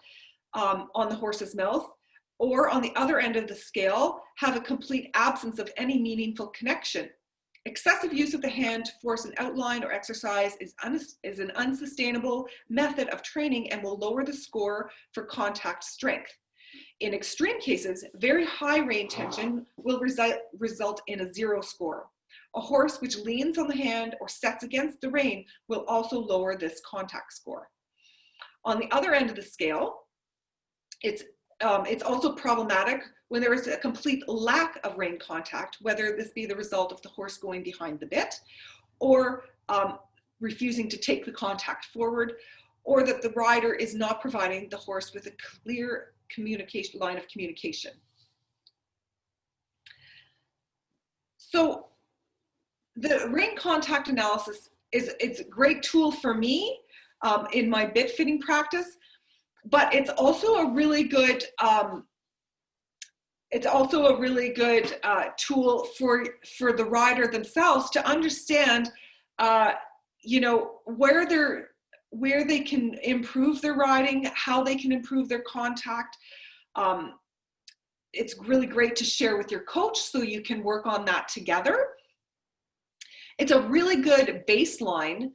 on the horse's mouth, or on the other end of the scale, have a complete absence of any meaningful connection. Excessive use of the hand to force an outline or exercise is an unsustainable method of training and will lower the score for contact strength. In extreme cases, very high rein tension will result in a 0 score. A horse which leans on the hand or sets against the rein will also lower this contact score. On the other end of the scale, it's also problematic when there is a complete lack of rein contact, whether this be the result of the horse going behind the bit or refusing to take the contact forward, or that the rider is not providing the horse with a clear line of communication. So the rein contact analysis it's a great tool for me in my bit fitting practice, but it's also a really good tool for the rider themselves to understand, you know, where they can improve their riding, how they can improve their contact. It's really great to share with your coach so you can work on that together. It's a really good baseline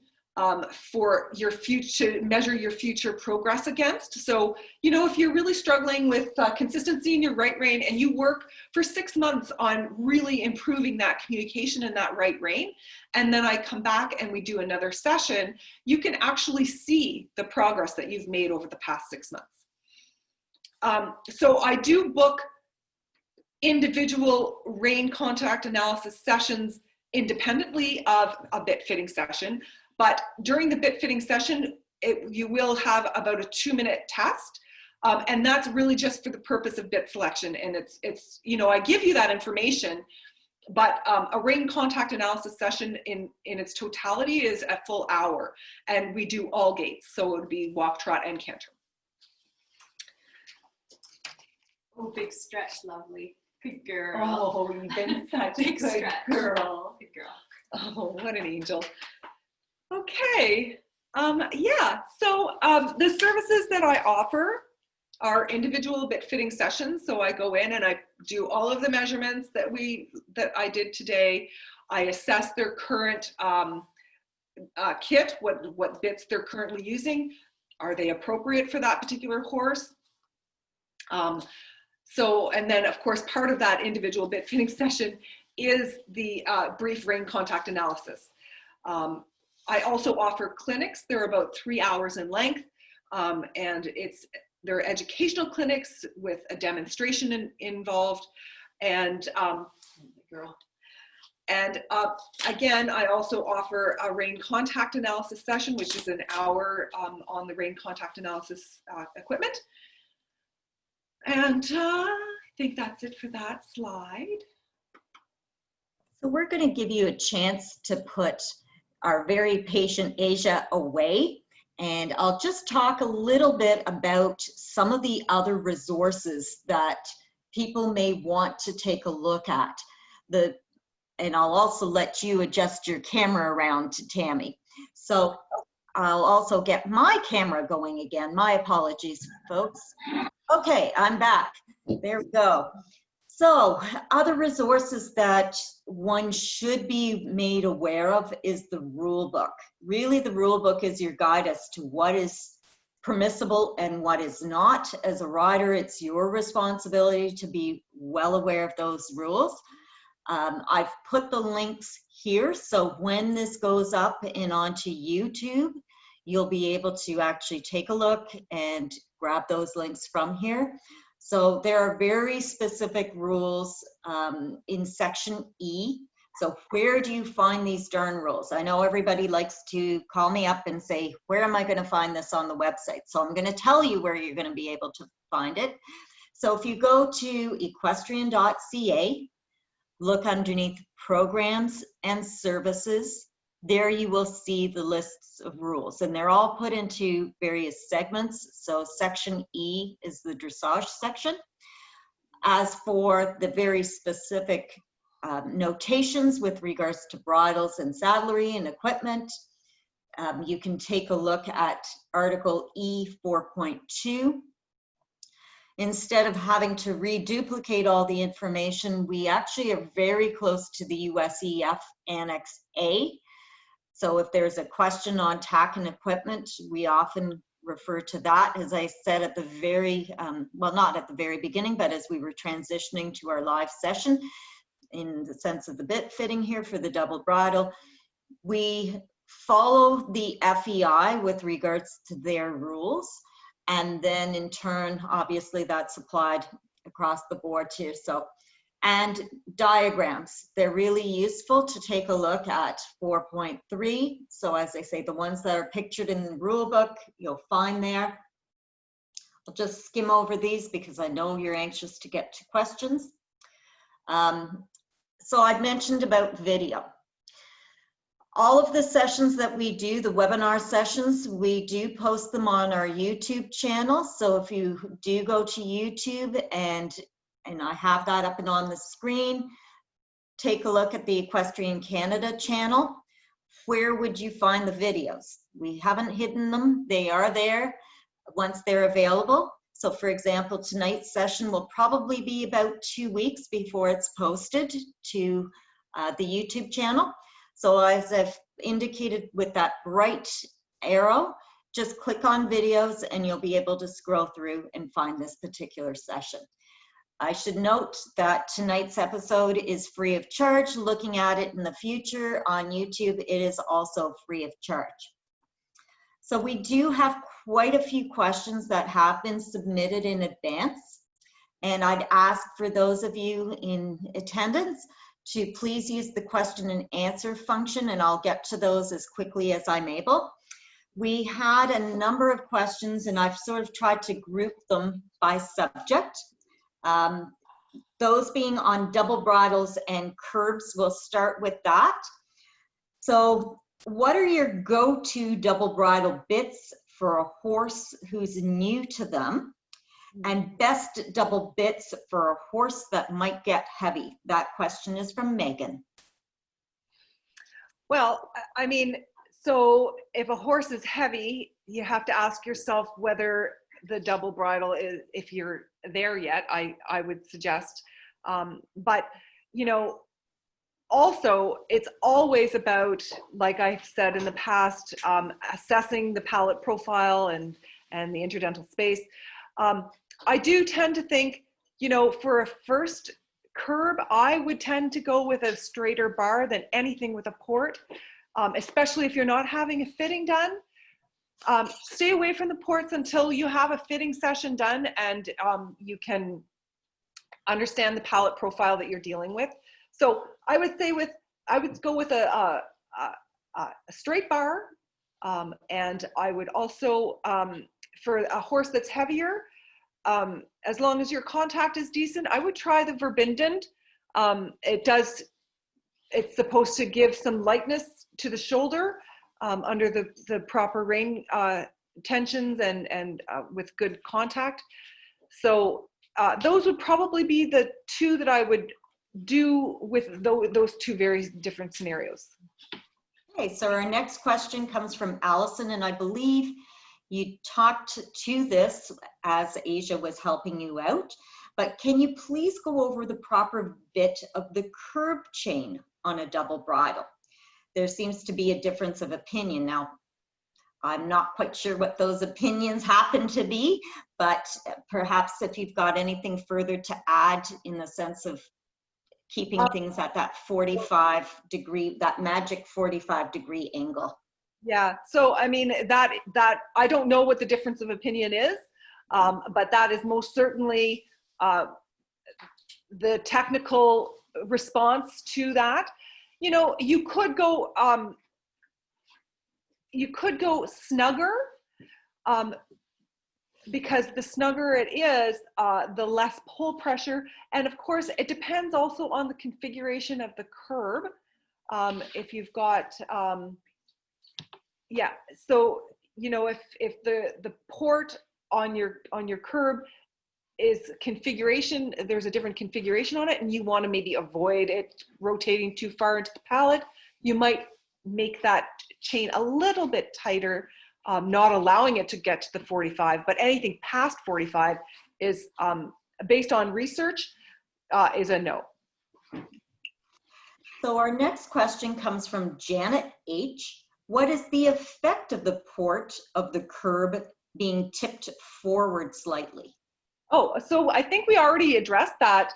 for your future, measure your future progress against. So, you know, if you're really struggling with consistency in your right rein and you work for 6 months on really improving that communication in that right rein, and then I come back and we do another session, you can actually see the progress that you've made over the past 6 months. So I do book individual rein contact analysis sessions independently of a bit fitting session. But during the bit fitting session, you will have about a 2-minute test. And that's really just for the purpose of bit selection. And it's you know, I give you that information, but a rein contact analysis session in its totality is a full hour. And we do all gaits. So it would be walk, trot, and canter. Oh, big stretch, lovely. Good girl. Oh, you've been such a Big good stretch. girl. Good girl. Oh, what an angel. Okay. Yeah, so the services that I offer are individual bit fitting sessions. So I go in and I do all of the measurements that I did today. I assess their current kit, what bits they're currently using. Are they appropriate for that particular horse? So, and then of course, part of that individual bit fitting session is the brief rein contact analysis. I also offer clinics. They're about 3 hours in length, and they're educational clinics with a demonstration involved. And again, I also offer a rein contact analysis session, which is an hour on the rein contact analysis equipment. And I think that's it for that slide. So we're going to give you a chance to put our very patient Asia away, and I'll just talk a little bit about some of the other resources that people may want to take a look at. And I'll also let you adjust your camera around to Tammy. So I'll also get my camera going again. My apologies, folks. Okay, I'm back. There we go. So other resources that one should be made aware of is the rule book. Really, the rule book is your guide as to what is permissible and what is not. As a rider, it's your responsibility to be well aware of those rules. I've put the links here, so when this goes up and onto YouTube, you'll be able to actually take a look and grab those links from here. So there are very specific rules in section E. So where do you find these darn rules? I know everybody likes to call me up and say, where am I going to find this on the website? So I'm going to tell you where you're going to be able to find it. So if you go to equestrian.ca, look underneath programs and services, there you will see the lists of rules, and they're all put into various segments. So section E is the dressage section. As for the very specific notations with regards to bridles and saddlery and equipment, you can take a look at Article E 4.2. Instead of having to reduplicate all the information, we actually are very close to the USEF Annex A. So if there's a question on tack and equipment, we often refer to that. As I said at the very, well, not at the very beginning, but as we were transitioning to our live session, in the sense of the bit fitting here for the double bridle, we follow the FEI with regards to their rules. And then in turn, obviously that's applied across the board too. So, and diagrams, they're really useful to take a look at 4.3. So as I say, the ones that are pictured in the rule book, you'll find there. I'll just skim over these because I know you're anxious to get to questions. So I've mentioned about video. All of the sessions that we do, the webinar sessions, we do post them on our YouTube channel. So if you do go to YouTube, and I have that up and on the screen, take a look at the Equestrian Canada channel. Where would you find the videos? We haven't hidden them. They are there once they're available. So for example, tonight's session will probably be about 2 weeks before it's posted to the YouTube channel. So as I've indicated with that bright arrow, just click on videos and you'll be able to scroll through and find this particular session. I should note that tonight's episode is free of charge. Looking at it in the future on YouTube, it is also free of charge. So we do have quite a few questions that have been submitted in advance. And I'd ask for those of you in attendance to please use the question and answer function, and I'll get to those as quickly as I'm able. We had a number of questions, and I've sort of tried to group them by subject. Those being on double bridles and curbs, we'll start with that. So what are your go-to double bridle bits for a horse who's new to them? And best double bits for a horse that might get heavy? That question is from Megan. Well, I mean, so if a horse is heavy, you have to ask yourself whether the double bridle is, if you're there yet, I would suggest. But, you know, also it's always about, like I've said in the past, assessing the palate profile and the interdental space. I do tend to think, you know, for a first curb, I would tend to go with a straighter bar than anything with a port, especially if you're not having a fitting done. Stay away from the ports until you have a fitting session done and you can understand the palate profile that you're dealing with. So I would say I would go with a straight bar, and I would also, for a horse that's heavier, as long as your contact is decent, I would try the Verbinden. It's supposed to give some lightness to the shoulder under the proper rein tensions and with good contact. So those would probably be the two that I would do with those two very different scenarios. Okay, so our next question comes from Allison, and I believe you talked to this as Asia was helping you out, but can you please go over the proper bit of the curb chain on a double bridle? There seems to be a difference of opinion. Now, I'm not quite sure what those opinions happen to be, but perhaps if you've got anything further to add in the sense of keeping things at that 45 degree, that magic 45 degree angle. Yeah, so I mean, that I don't know what the difference of opinion is, but that is most certainly the technical response to that. You know, you could go snugger, because the snugger it is, the less pull pressure. And of course, it depends also on the configuration of the curb. If you've got, yeah, so, you know, if the port on your curb is configuration, there's a different configuration on it, and you want to maybe avoid it rotating too far into the pallet, you might make that chain a little bit tighter, not allowing it to get to the 45, but anything past 45 is, based on research, is a no. So our next question comes from Janet H. What is the effect of the port of the curb being tipped forward slightly? Oh, so I think we already addressed that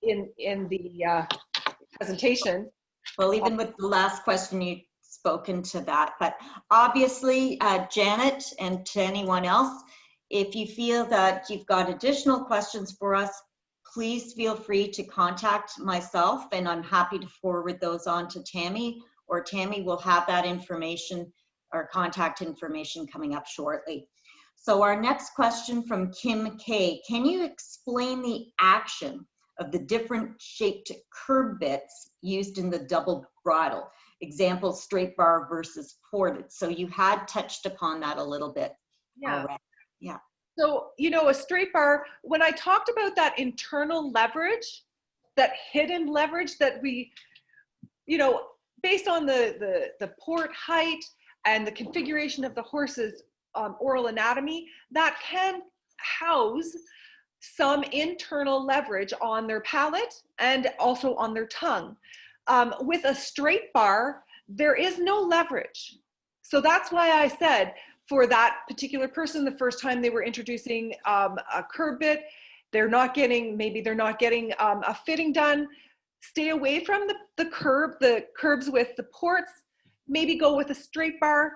in the presentation. Well, even with the last question, you've spoken to that. But obviously, Janet, and to anyone else, if you feel that you've got additional questions for us, please feel free to contact myself, and I'm happy to forward those on to Tammy, or Tammy will have that information or contact information coming up shortly. So our next question from Kim K. Can you explain the action of the different shaped curb bits used in the double bridle? Example, straight bar versus ported. So you had touched upon that a little bit already. Yeah. So, you know, a straight bar, when I talked about that internal leverage, that hidden leverage that we, you know, based on the port height and the configuration of the horse's oral anatomy, that can house some internal leverage on their palate and also on their tongue. With a straight bar, there is no leverage. So that's why I said for that particular person, the first time they were introducing a curb bit, maybe they're not getting a fitting done. Stay away from the curbs with the ports. Maybe go with a straight bar.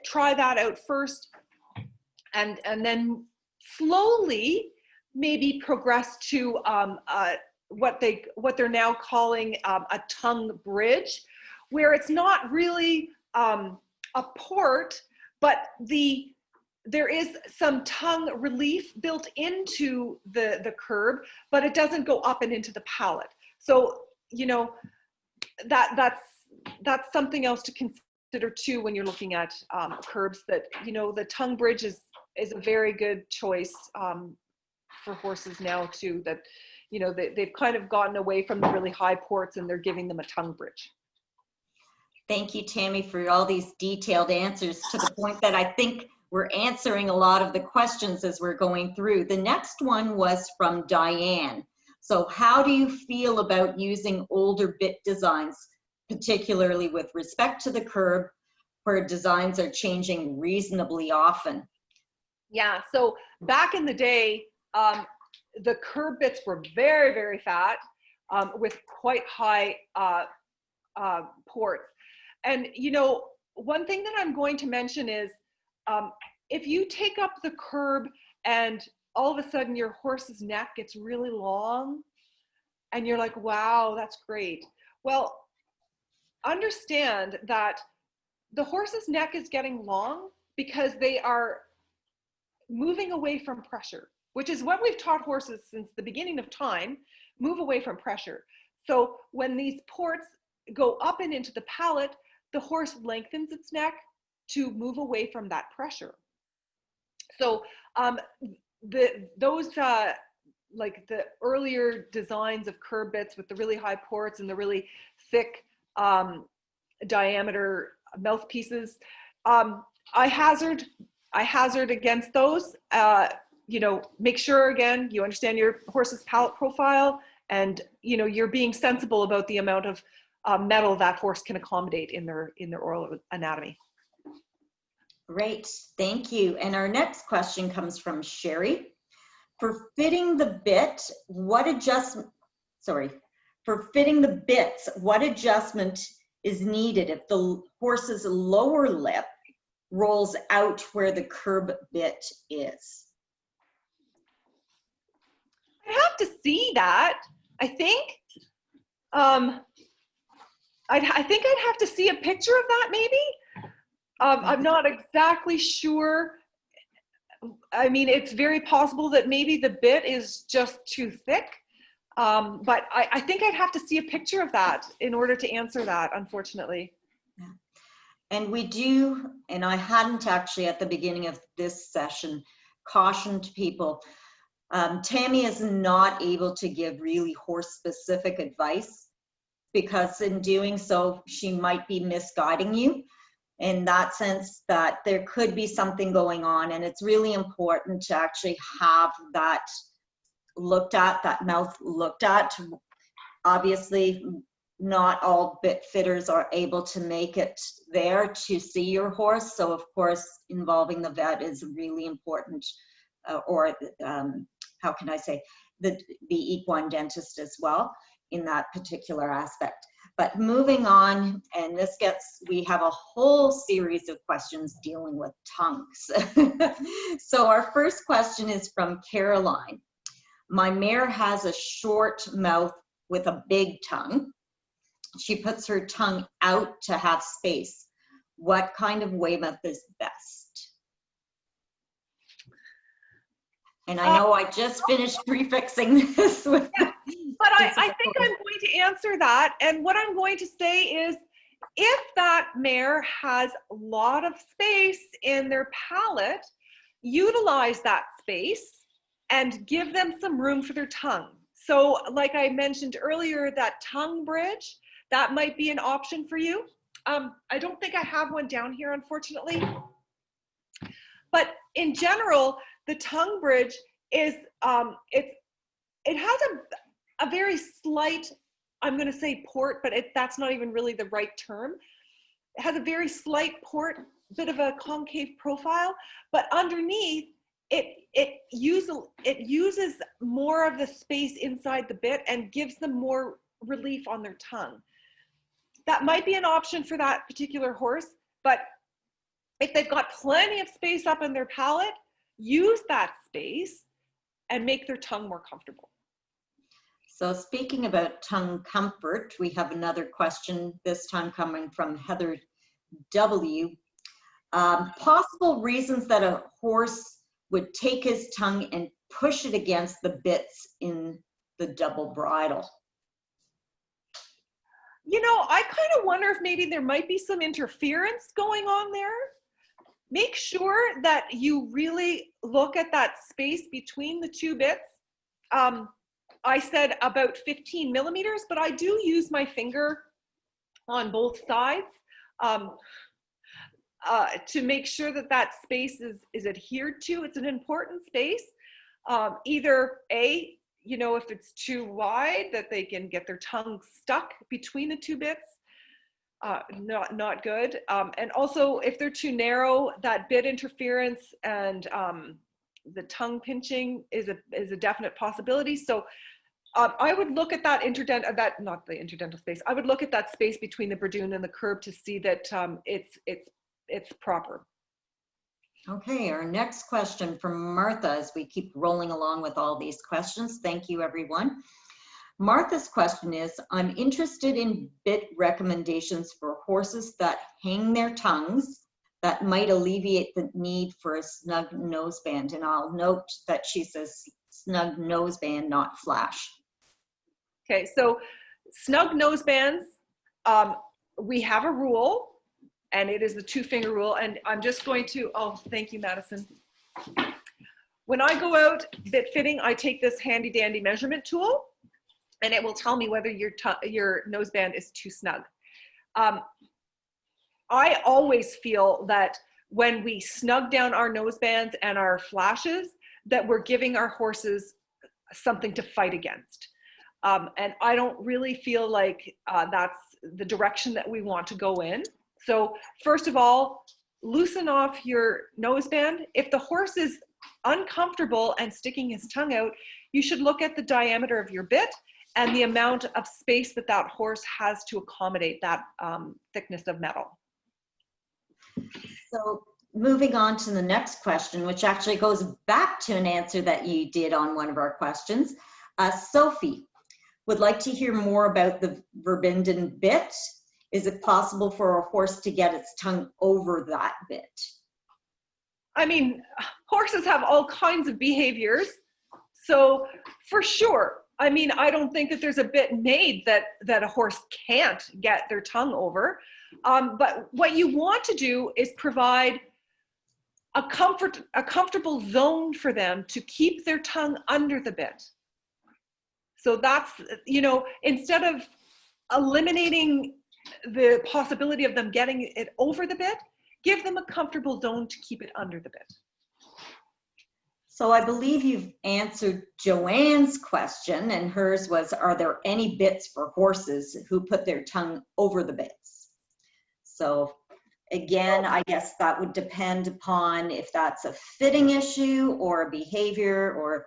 Try that out first, and then slowly maybe progress to what they're now calling a tongue bridge, where it's not really a port, but there is some tongue relief built into the curb, but it doesn't go up and into the pallet. So, you know, that's something else to consider too when you're looking at curbs, that, you know, the tongue bridge is a very good choice for horses now too, that, you know, they've kind of gotten away from the really high ports and they're giving them a tongue bridge. Thank you, Tammy, for all these detailed answers, to the point that I think we're answering a lot of the questions as we're going through. The next one was from Diane. So how do you feel about using older bit designs, particularly with respect to the curb, where designs are changing reasonably often? Yeah, so back in the day, the curb bits were very, very fat with quite high ports. And, you know, one thing that I'm going to mention is if you take up the curb and all of a sudden your horse's neck gets really long and you're like, wow, that's great. Well, understand that the horse's neck is getting long because they are moving away from pressure, which is what we've taught horses since the beginning of time: move away from pressure. So when these ports go up and into the pallet, the horse lengthens its neck to move away from that pressure. So those like the earlier designs of curb bits with the really high ports and the really thick diameter mouthpieces, I hazard against those. You know, make sure, again, you understand your horse's palate profile, and, you know, you're being sensible about the amount of metal that horse can accommodate in their oral anatomy. Great, thank you. And our next question comes from Sherry. For fitting the bits, what adjustment is needed if the horse's lower lip rolls out where the curb bit is? I have to see that. I think I'd have to see a picture of that, maybe. I'm not exactly sure. I mean, it's very possible that maybe the bit is just too thick, but I think I'd have to see a picture of that in order to answer that, unfortunately. Yeah. And we do, and I hadn't actually at the beginning of this session cautioned people, Tammy is not able to give really horse-specific advice, because in doing so, she might be misguiding you, in that sense that there could be something going on, and it's really important to actually have that looked at, that mouth looked at. Obviously, not all bit fitters are able to make it there to see your horse, so of course involving the vet is really important, or how can I say, the equine dentist as well in that particular aspect. But moving on, and we have a whole series of questions dealing with tongues. So our first question is from Caroline. My mare has a short mouth with a big tongue. She puts her tongue out to have space. What kind of weymouth is best? And I know I just finished prefixing this with. Yeah, but I think I'm going to answer that. And what I'm going to say is, if that mare has a lot of space in their palate, utilize that space and give them some room for their tongue. So like I mentioned earlier, that tongue bridge, that might be an option for you. I don't think I have one down here, unfortunately. But in general, the tongue bridge is, it has a very slight I'm going to say port, but that's not even really the right term. It has a very slight port, bit of a concave profile, but underneath it uses more of the space inside the bit and gives them more relief on their tongue. That might be an option for that particular horse, but if they've got plenty of space up in their palate, use that space and make their tongue more comfortable. So speaking about tongue comfort, we have another question, this time coming from Heather W. Possible reasons that a horse would take his tongue and push it against the bits in the double bridle. You know, I kind of wonder if maybe there might be some interference going on there. Make sure that you really look at that space between the two bits. I said about 15 millimeters, but I do use my finger on both sides to make sure that that space is adhered to. It's an important space. Either you know, if it's too wide, that they can get their tongue stuck between the two bits. Not good. And also, if they're too narrow, that bit interference and the tongue pinching is a definite possibility. So I would look at that not the interdental space. I would look at that space between the Bradoon and the curb to see that it's proper. Okay, our next question from Martha, as we keep rolling along with all these questions. Thank you, everyone. Martha's question is, I'm interested in bit recommendations for horses that hang their tongues that might alleviate the need for a snug noseband. And I'll note that she says snug noseband, not flash. Okay, so snug nosebands, we have a rule, and it is the 2-finger rule. And I'm just going to, oh, thank you, Madison. When I go out bit fitting, I take this handy dandy measurement tool, and it will tell me whether your noseband is too snug. I always feel that when we snug down our nosebands and our flashes, that we're giving our horses something to fight against. And I don't really feel like that's the direction that we want to go in. So first of all, loosen off your noseband. If the horse is uncomfortable and sticking his tongue out, you should look at the diameter of your bit and the amount of space that that horse has to accommodate that thickness of metal. So moving on to the next question, which actually goes back to an answer that you did on one of our questions. Sophie would like to hear more about the verbinden bit. Is it possible for a horse to get its tongue over that bit? I mean, horses have all kinds of behaviors. So for sure, I mean, I don't think that there's a bit made that a horse can't get their tongue over. But what you want to do is provide a comfortable zone for them to keep their tongue under the bit. So that's, you know, instead of eliminating the possibility of them getting it over the bit, give them a comfortable zone to keep it under the bit. So I believe you've answered Joanne's question, and hers was, are there any bits for horses who put their tongue over the bits? So again, I guess that would depend upon if that's a fitting issue or a behavior or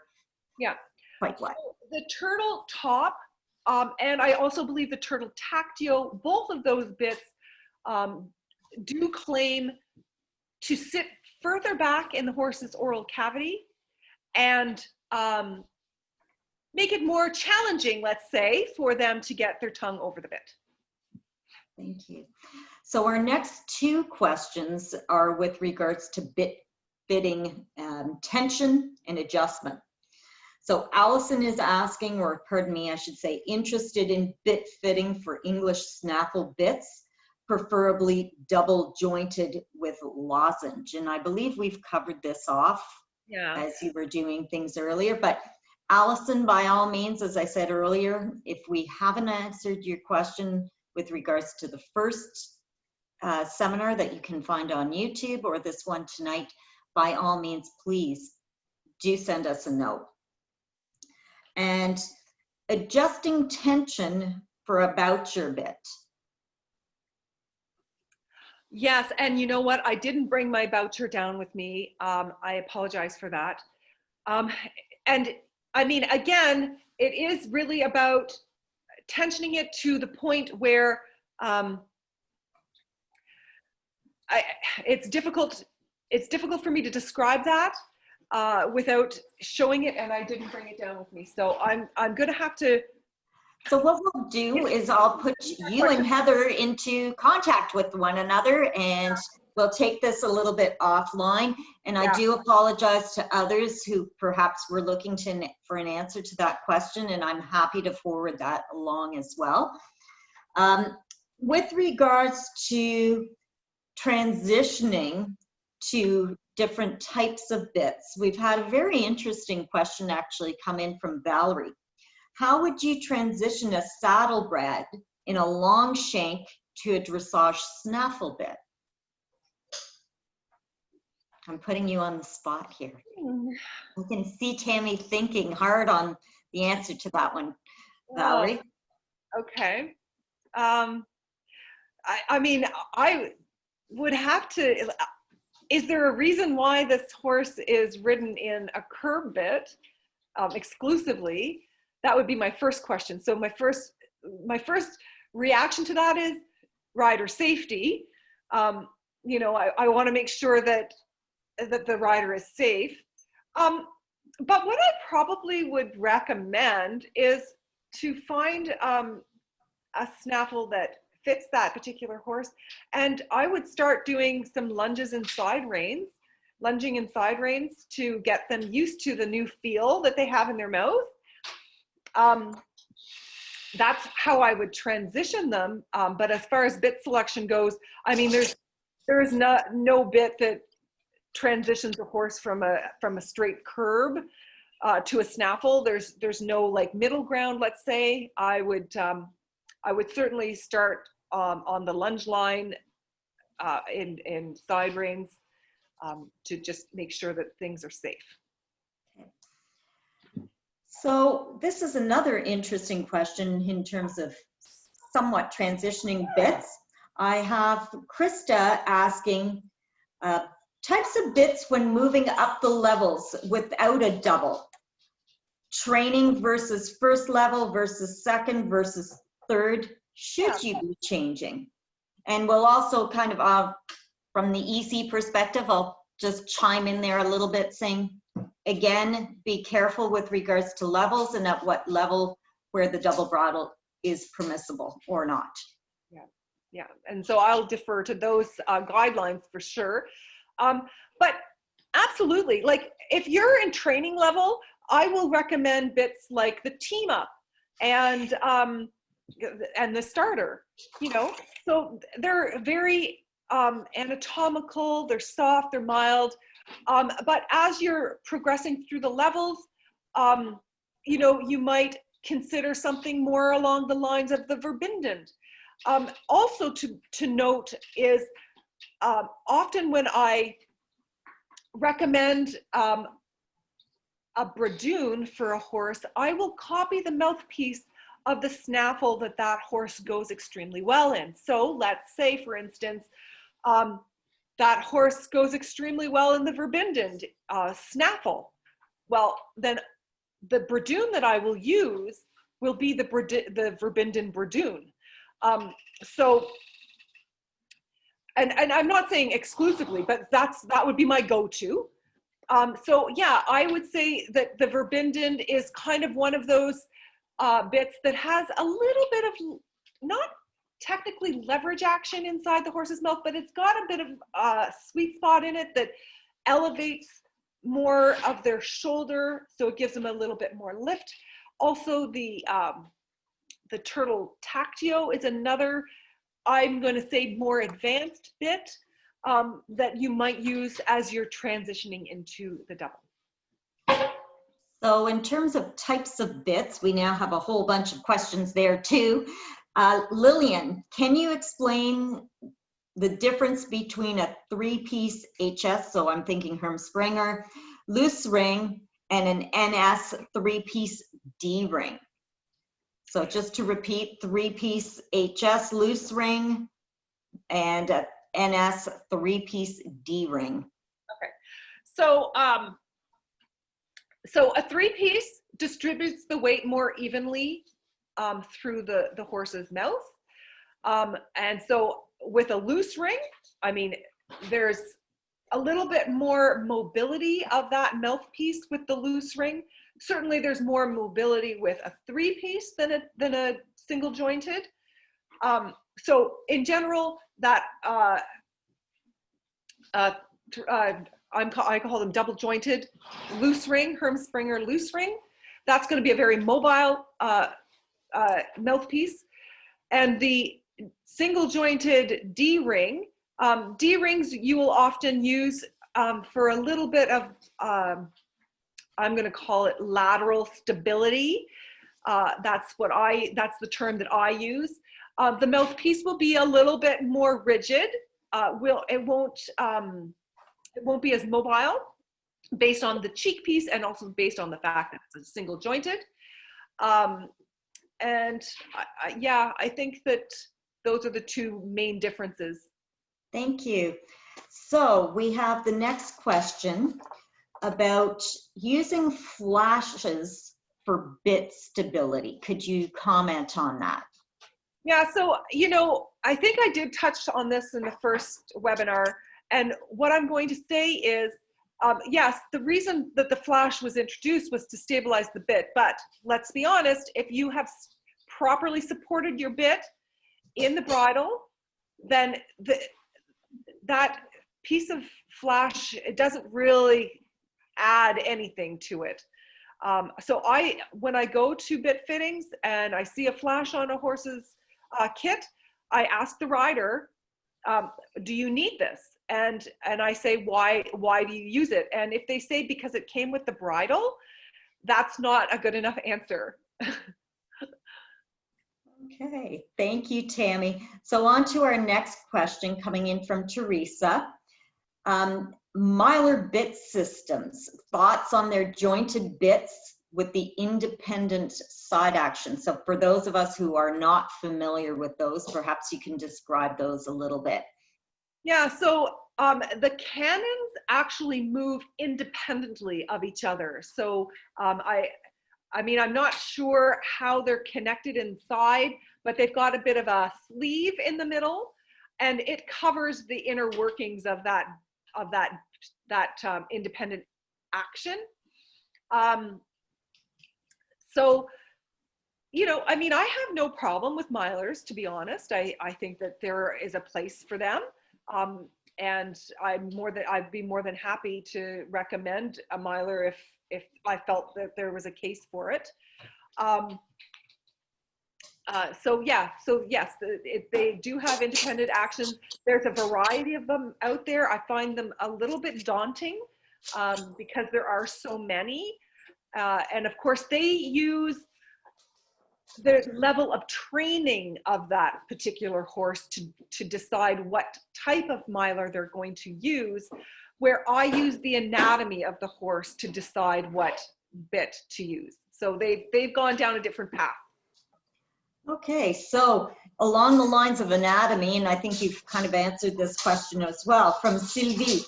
quite what. So the turtle top, and I also believe the turtle tactile, both of those bits do claim to sit further back in the horse's oral cavity and make it more challenging, let's say, for them to get their tongue over the bit. Thank you. So our next two questions are with regards to bit fitting, tension and adjustment. So Allison is asking, or pardon me, I should say, interested in bit fitting for English snaffle bits, preferably double jointed with lozenge. And I believe we've covered this off as you were doing things earlier. But Allison, by all means, as I said earlier, if we haven't answered your question with regards to the first seminar that you can find on YouTube or this one tonight, by all means, please do send us a note. And adjusting tension for a boucher bit. Yes, and you know what? I didn't bring my voucher down with me. I apologize for that. And I mean, again, it is really about tensioning it to the point where it's difficult for me to describe that without showing it, and I didn't bring it down with me. So I'm going to have to. So what we'll do is I'll put you and Heather into contact with one another, and we'll take this a little bit offline. And I do apologize to others who perhaps were looking for an answer to that question, and I'm happy to forward that along as well. With regards to transitioning to different types of bits, we've had a very interesting question actually come in from Valerie. How would you transition a saddlebred in a long shank to a dressage snaffle bit? I'm putting you on the spot here. I can see Tammy thinking hard on the answer to that one, Valerie. Okay. I mean, I would have to, is there a reason why this horse is ridden in a curb bit exclusively? That would be my first question. So my first reaction to that is rider safety. You know, I want to make sure that the rider is safe. But what I probably would recommend is to find a snaffle that fits that particular horse. And I would start doing some lunges and side reins, lunging and side reins to get them used to the new feel that they have in their mouth. That's how I would transition them. But as far as bit selection goes, I mean, there is no bit that transitions a horse from a straight curb to a snaffle. There's no like middle ground, let's say. I would certainly start on the lunge line in side reins to just make sure that things are safe. So this is another interesting question in terms of somewhat transitioning bits. I have Krista asking types of bits when moving up the levels without a double. Training versus first level versus second versus third. Should you be changing? And we'll also kind of, from the EC perspective, I'll just chime in there a little bit saying, again, be careful with regards to levels and at what level where the double bridle is permissible or not. Yeah, and so I'll defer to those guidelines for sure. But absolutely, like if you're in training level, I will recommend bits like the team up and the starter, you know, so they're very anatomical, they're soft, they're mild. But as you're progressing through the levels, you know, you might consider something more along the lines of the Verbinden. Also to note is often when I recommend a Bradoon for a horse, I will copy the mouthpiece of the snaffle that horse goes extremely well in. So let's say, for instance, that horse goes extremely well in the Verbinden snaffle. Well, then the Bradoon that I will use will be the Verbinden Bradoon. So, and I'm not saying exclusively, but that would be my go-to. So yeah, I would say that the Verbinden is kind of one of those bits that has a little bit of, not technically leverage action inside the horse's mouth, but it's got a bit of a sweet spot in it that elevates more of their shoulder, so it gives them a little bit more lift. Also, the turtle tactio is another, I'm going to say, more advanced bit that you might use as you're transitioning into the double. So in terms of types of bits, we now have a whole bunch of questions there too. Lillian, can you explain the difference between a 3-piece HS, so I'm thinking Hermspringer, loose ring, and an NS 3-piece D ring? So just to repeat, 3-piece HS loose ring and a NS 3-piece D ring. Okay. So, so a 3-piece distributes the weight more evenly through the horse's mouth. And so with a loose ring, I mean, there's a little bit more mobility of that mouthpiece with the loose ring. Certainly there's more mobility with a 3-piece than a single jointed. So in general, that I call them double jointed loose ring, Hermspringer loose ring. That's going to be a very mobile mouthpiece. And the single jointed D ring, D rings you will often use for a little bit of, I'm going to call it lateral stability. That's the term that I use. The mouthpiece will be a little bit more rigid. It won't be as mobile based on the cheek piece and also based on the fact that it's a single jointed. And I think that those are the two main differences. Thank you. So we have the next question about using flashes for bit stability. Could you comment on that? Yeah, so, you know, I think I did touch on this in the first webinar. And what I'm going to say is, yes, the reason that the flash was introduced was to stabilize the bit. But let's be honest, if you have properly supported your bit in the bridle, then that piece of flash, it doesn't really add anything to it. So when I go to bit fittings and I see a flash on a horse's kit, I ask the rider, do you need this? And I say, why do you use it? And if they say because it came with the bridle, that's not a good enough answer. Okay, thank you, Tammy. So on to our next question coming in from Teresa. Myler bit systems, thoughts on their jointed bits with the independent side action. So for those of us who are not familiar with those, perhaps you can describe those a little bit. Yeah, so the cannons actually move independently of each other. So I mean, I'm not sure how they're connected inside, but they've got a bit of a sleeve in the middle, and it covers the inner workings of that independent action. So, you know, I mean, I have no problem with milers, to be honest. I think that there is a place for them. And I'd be more than happy to recommend a miler if I felt that there was a case for it. So yes, they do have independent actions. There's a variety of them out there. I find them a little bit daunting because there are so many. And of course they use the level of training of that particular horse to decide what type of miler they're going to use, where I use the anatomy of the horse to decide what bit to use. So they've gone down a different path. Okay, so along the lines of anatomy, and I think you've kind of answered this question as well, from Sylvie,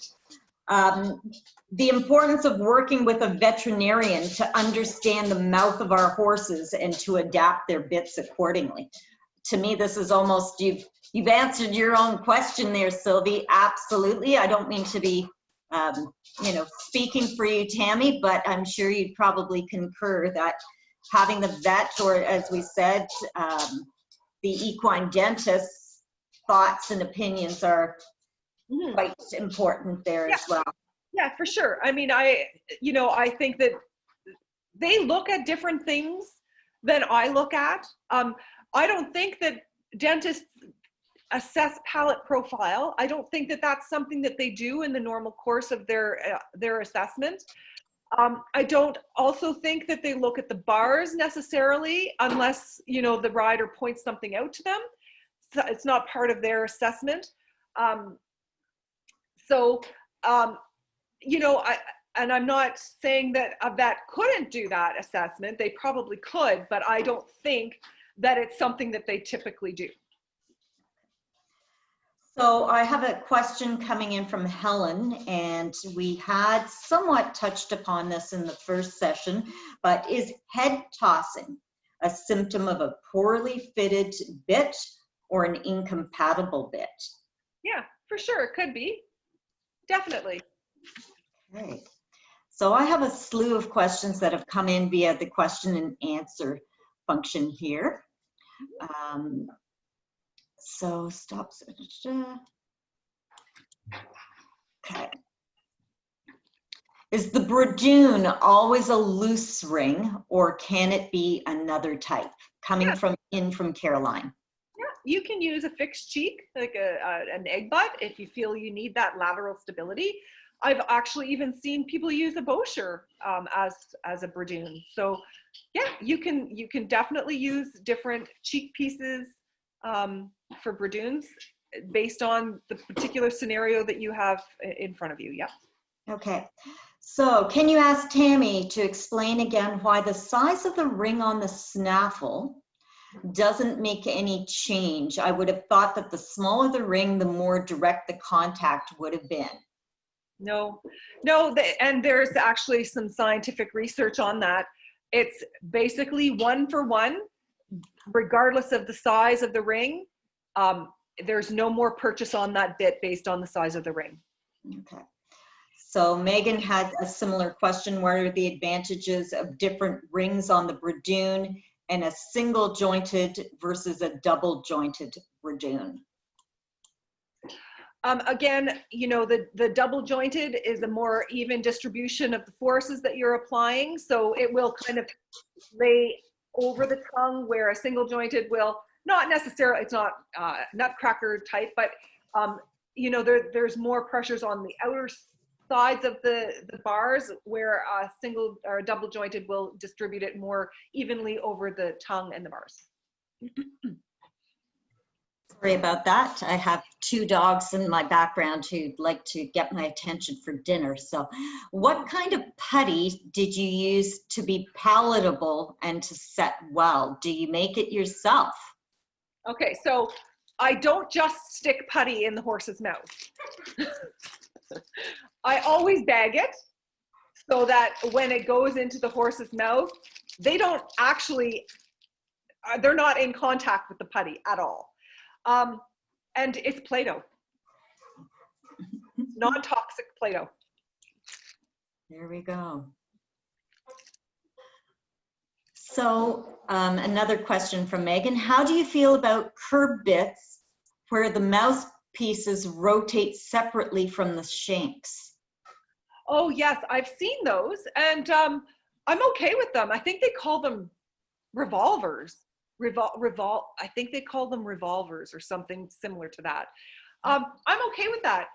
the importance of working with a veterinarian to understand the mouth of our horses and to adapt their bits accordingly. To me, this is almost, you've answered your own question there, Sylvie. Absolutely. I don't mean to be, you know, speaking for you, Tammy, but I'm sure you'd probably concur that having the vet, or as we said, the equine dentist's thoughts and opinions are quite important there as well. Yeah, for sure. I mean, I think that they look at different things than I look at. I don't think that dentists assess palate profile. I don't think that that's something that they do in the normal course of their assessment. I don't also think that they look at the bars necessarily, unless, you know, the rider points something out to them. So it's not part of their assessment. You know, and I'm not saying that that couldn't do that assessment. They probably could, but I don't think that it's something that they typically do. So I have a question coming in from Helen, and we had somewhat touched upon this in the first session, but is head tossing a symptom of a poorly fitted bit or an incompatible bit? Yeah, for sure, it could be. Definitely. Okay. So I have a slew of questions that have come in via the question and answer function here. So stop. Okay. Is the Bradoon always a loose ring, or can it be another type? Coming from Caroline. Yeah, you can use a fixed cheek, like an egg butt, if you feel you need that lateral stability. I've actually even seen people use a boucher as a Bradoon. So yeah, you can definitely use different cheek pieces for Bradoons based on the particular scenario that you have in front of you. Yeah. Okay. So can you ask Tammy to explain again why the size of the ring on the snaffle doesn't make any change? I would have thought that the smaller the ring, the more direct the contact would have been. No, and there's actually some scientific research on that. It's basically 1 for 1, regardless of the size of the ring. There's no more purchase on that bit based on the size of the ring. Okay. So Megan had a similar question. What are the advantages of different rings on the Bradoon and a single jointed versus a double jointed Bradoon? Again, you know, the double jointed is a more even distribution of the forces that you're applying. So it will kind of lay over the tongue, where a single jointed will not necessarily, it's not nutcracker type, but you know, there's more pressures on the outer sides of the bars, where a single or double jointed will distribute it more evenly over the tongue and the bars. Sorry about that. I have 2 dogs in my background who like to get my attention for dinner. So what kind of putty did you use to be palatable and to set well? Do you make it yourself? Okay, so I don't just stick putty in the horse's mouth. I always bag it so that when it goes into the horse's mouth, they don't actually, they're not in contact with the putty at all. And it's Play-Doh, non-toxic Play-Doh. There we go. So another question from Megan. How do you feel about curb bits where the mouthpieces rotate separately from the shanks? Oh yes, I've seen those, and I'm okay with them. I think they call them revolvers. I think they call them revolvers or something similar to that. I'm okay with that.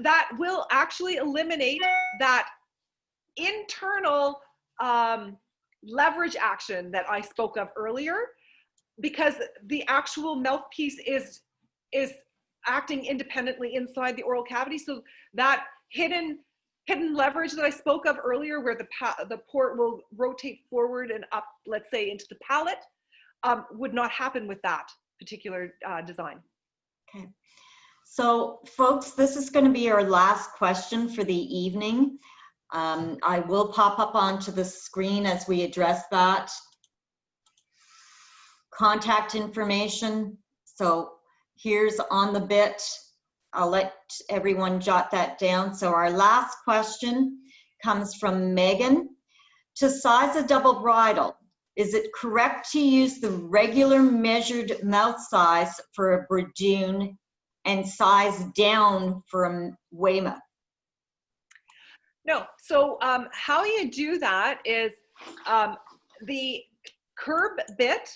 That will actually eliminate that internal leverage action that I spoke of earlier, because the actual mouthpiece is acting independently inside the oral cavity. So that hidden leverage that I spoke of earlier, where the port will rotate forward and up, let's say into the palate, would not happen with that particular design. Okay. So folks, this is going to be our last question for the evening. I will pop up onto the screen as we address that. Contact information. So here's on the bit. I'll let everyone jot that down. So our last question comes from Megan. To size a double bridle, is it correct to use the regular measured mouth size for a Bradoon and size down for a Weymouth? No. So how you do that is the curb bit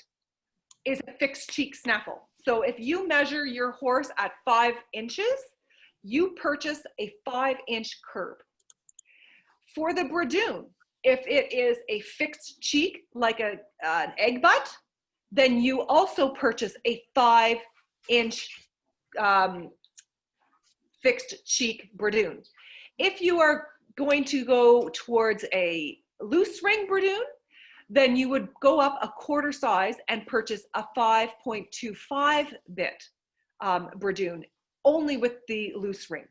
is a fixed cheek snaffle. So if you measure your horse at 5 inches, you purchase a 5-inch curb. For the Bradoon, if it is a fixed cheek, like an egg butt, then you also purchase a 5-inch fixed cheek Bradoon. If you are going to go towards a loose ring Bradoon, then you would go up a quarter size and purchase a 5.25 bit Bradoon, only with the loose ring.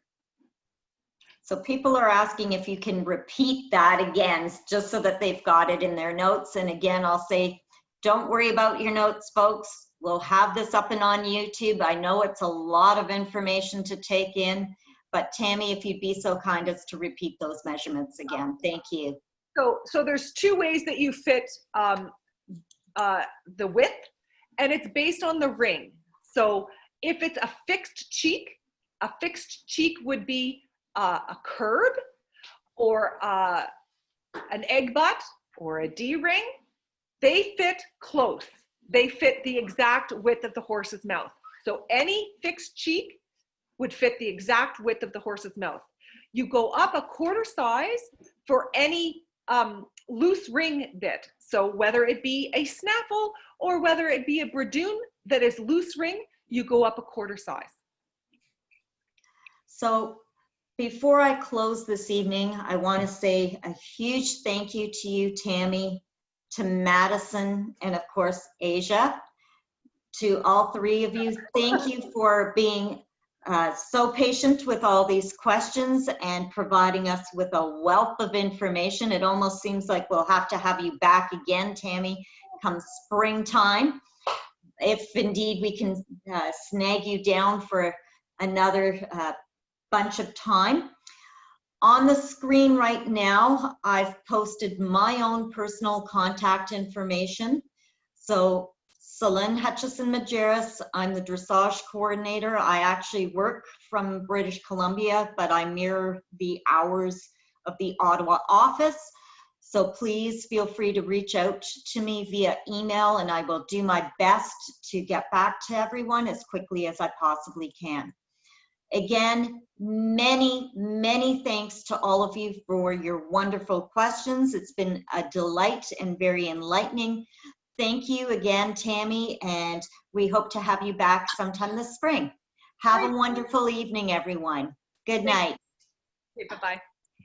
So people are asking if you can repeat that again, just so that they've got it in their notes. And again, I'll say, don't worry about your notes, folks. We'll have this up and on YouTube. I know it's a lot of information to take in, but Tammy, if you'd be so kind as to repeat those measurements again. Thank you. So there's two ways that you fit the width, and it's based on the ring. So if it's a fixed cheek would be a curb or an egg butt or a D ring. They fit close. They fit the exact width of the horse's mouth. So any fixed cheek would fit the exact width of the horse's mouth. You go up a quarter size for any loose ring bit. So whether it be a snaffle or whether it be a Bradoon that is loose ring, you go up a quarter size. So before I close this evening, I want to say a huge thank you to you, Tammy, to Madison, and of course, Asia. To all three of you, thank you for being so patient with all these questions and providing us with a wealth of information. It almost seems like we'll have to have you back again, Tammy, come springtime, if indeed we can snag you down for another bunch of time. On the screen right now, I've posted my own personal contact information. So Celine Hutchison-Majerus, I'm the dressage coordinator. I actually work from British Columbia, but I mirror the hours of the Ottawa office. So please feel free to reach out to me via email, and I will do my best to get back to everyone as quickly as I possibly can. Again, many, many thanks to all of you for your wonderful questions. It's been a delight and very enlightening. Thank you again, Tammy, and we hope to have you back sometime this spring. Have a wonderful evening, everyone. Good night. Okay, bye-bye.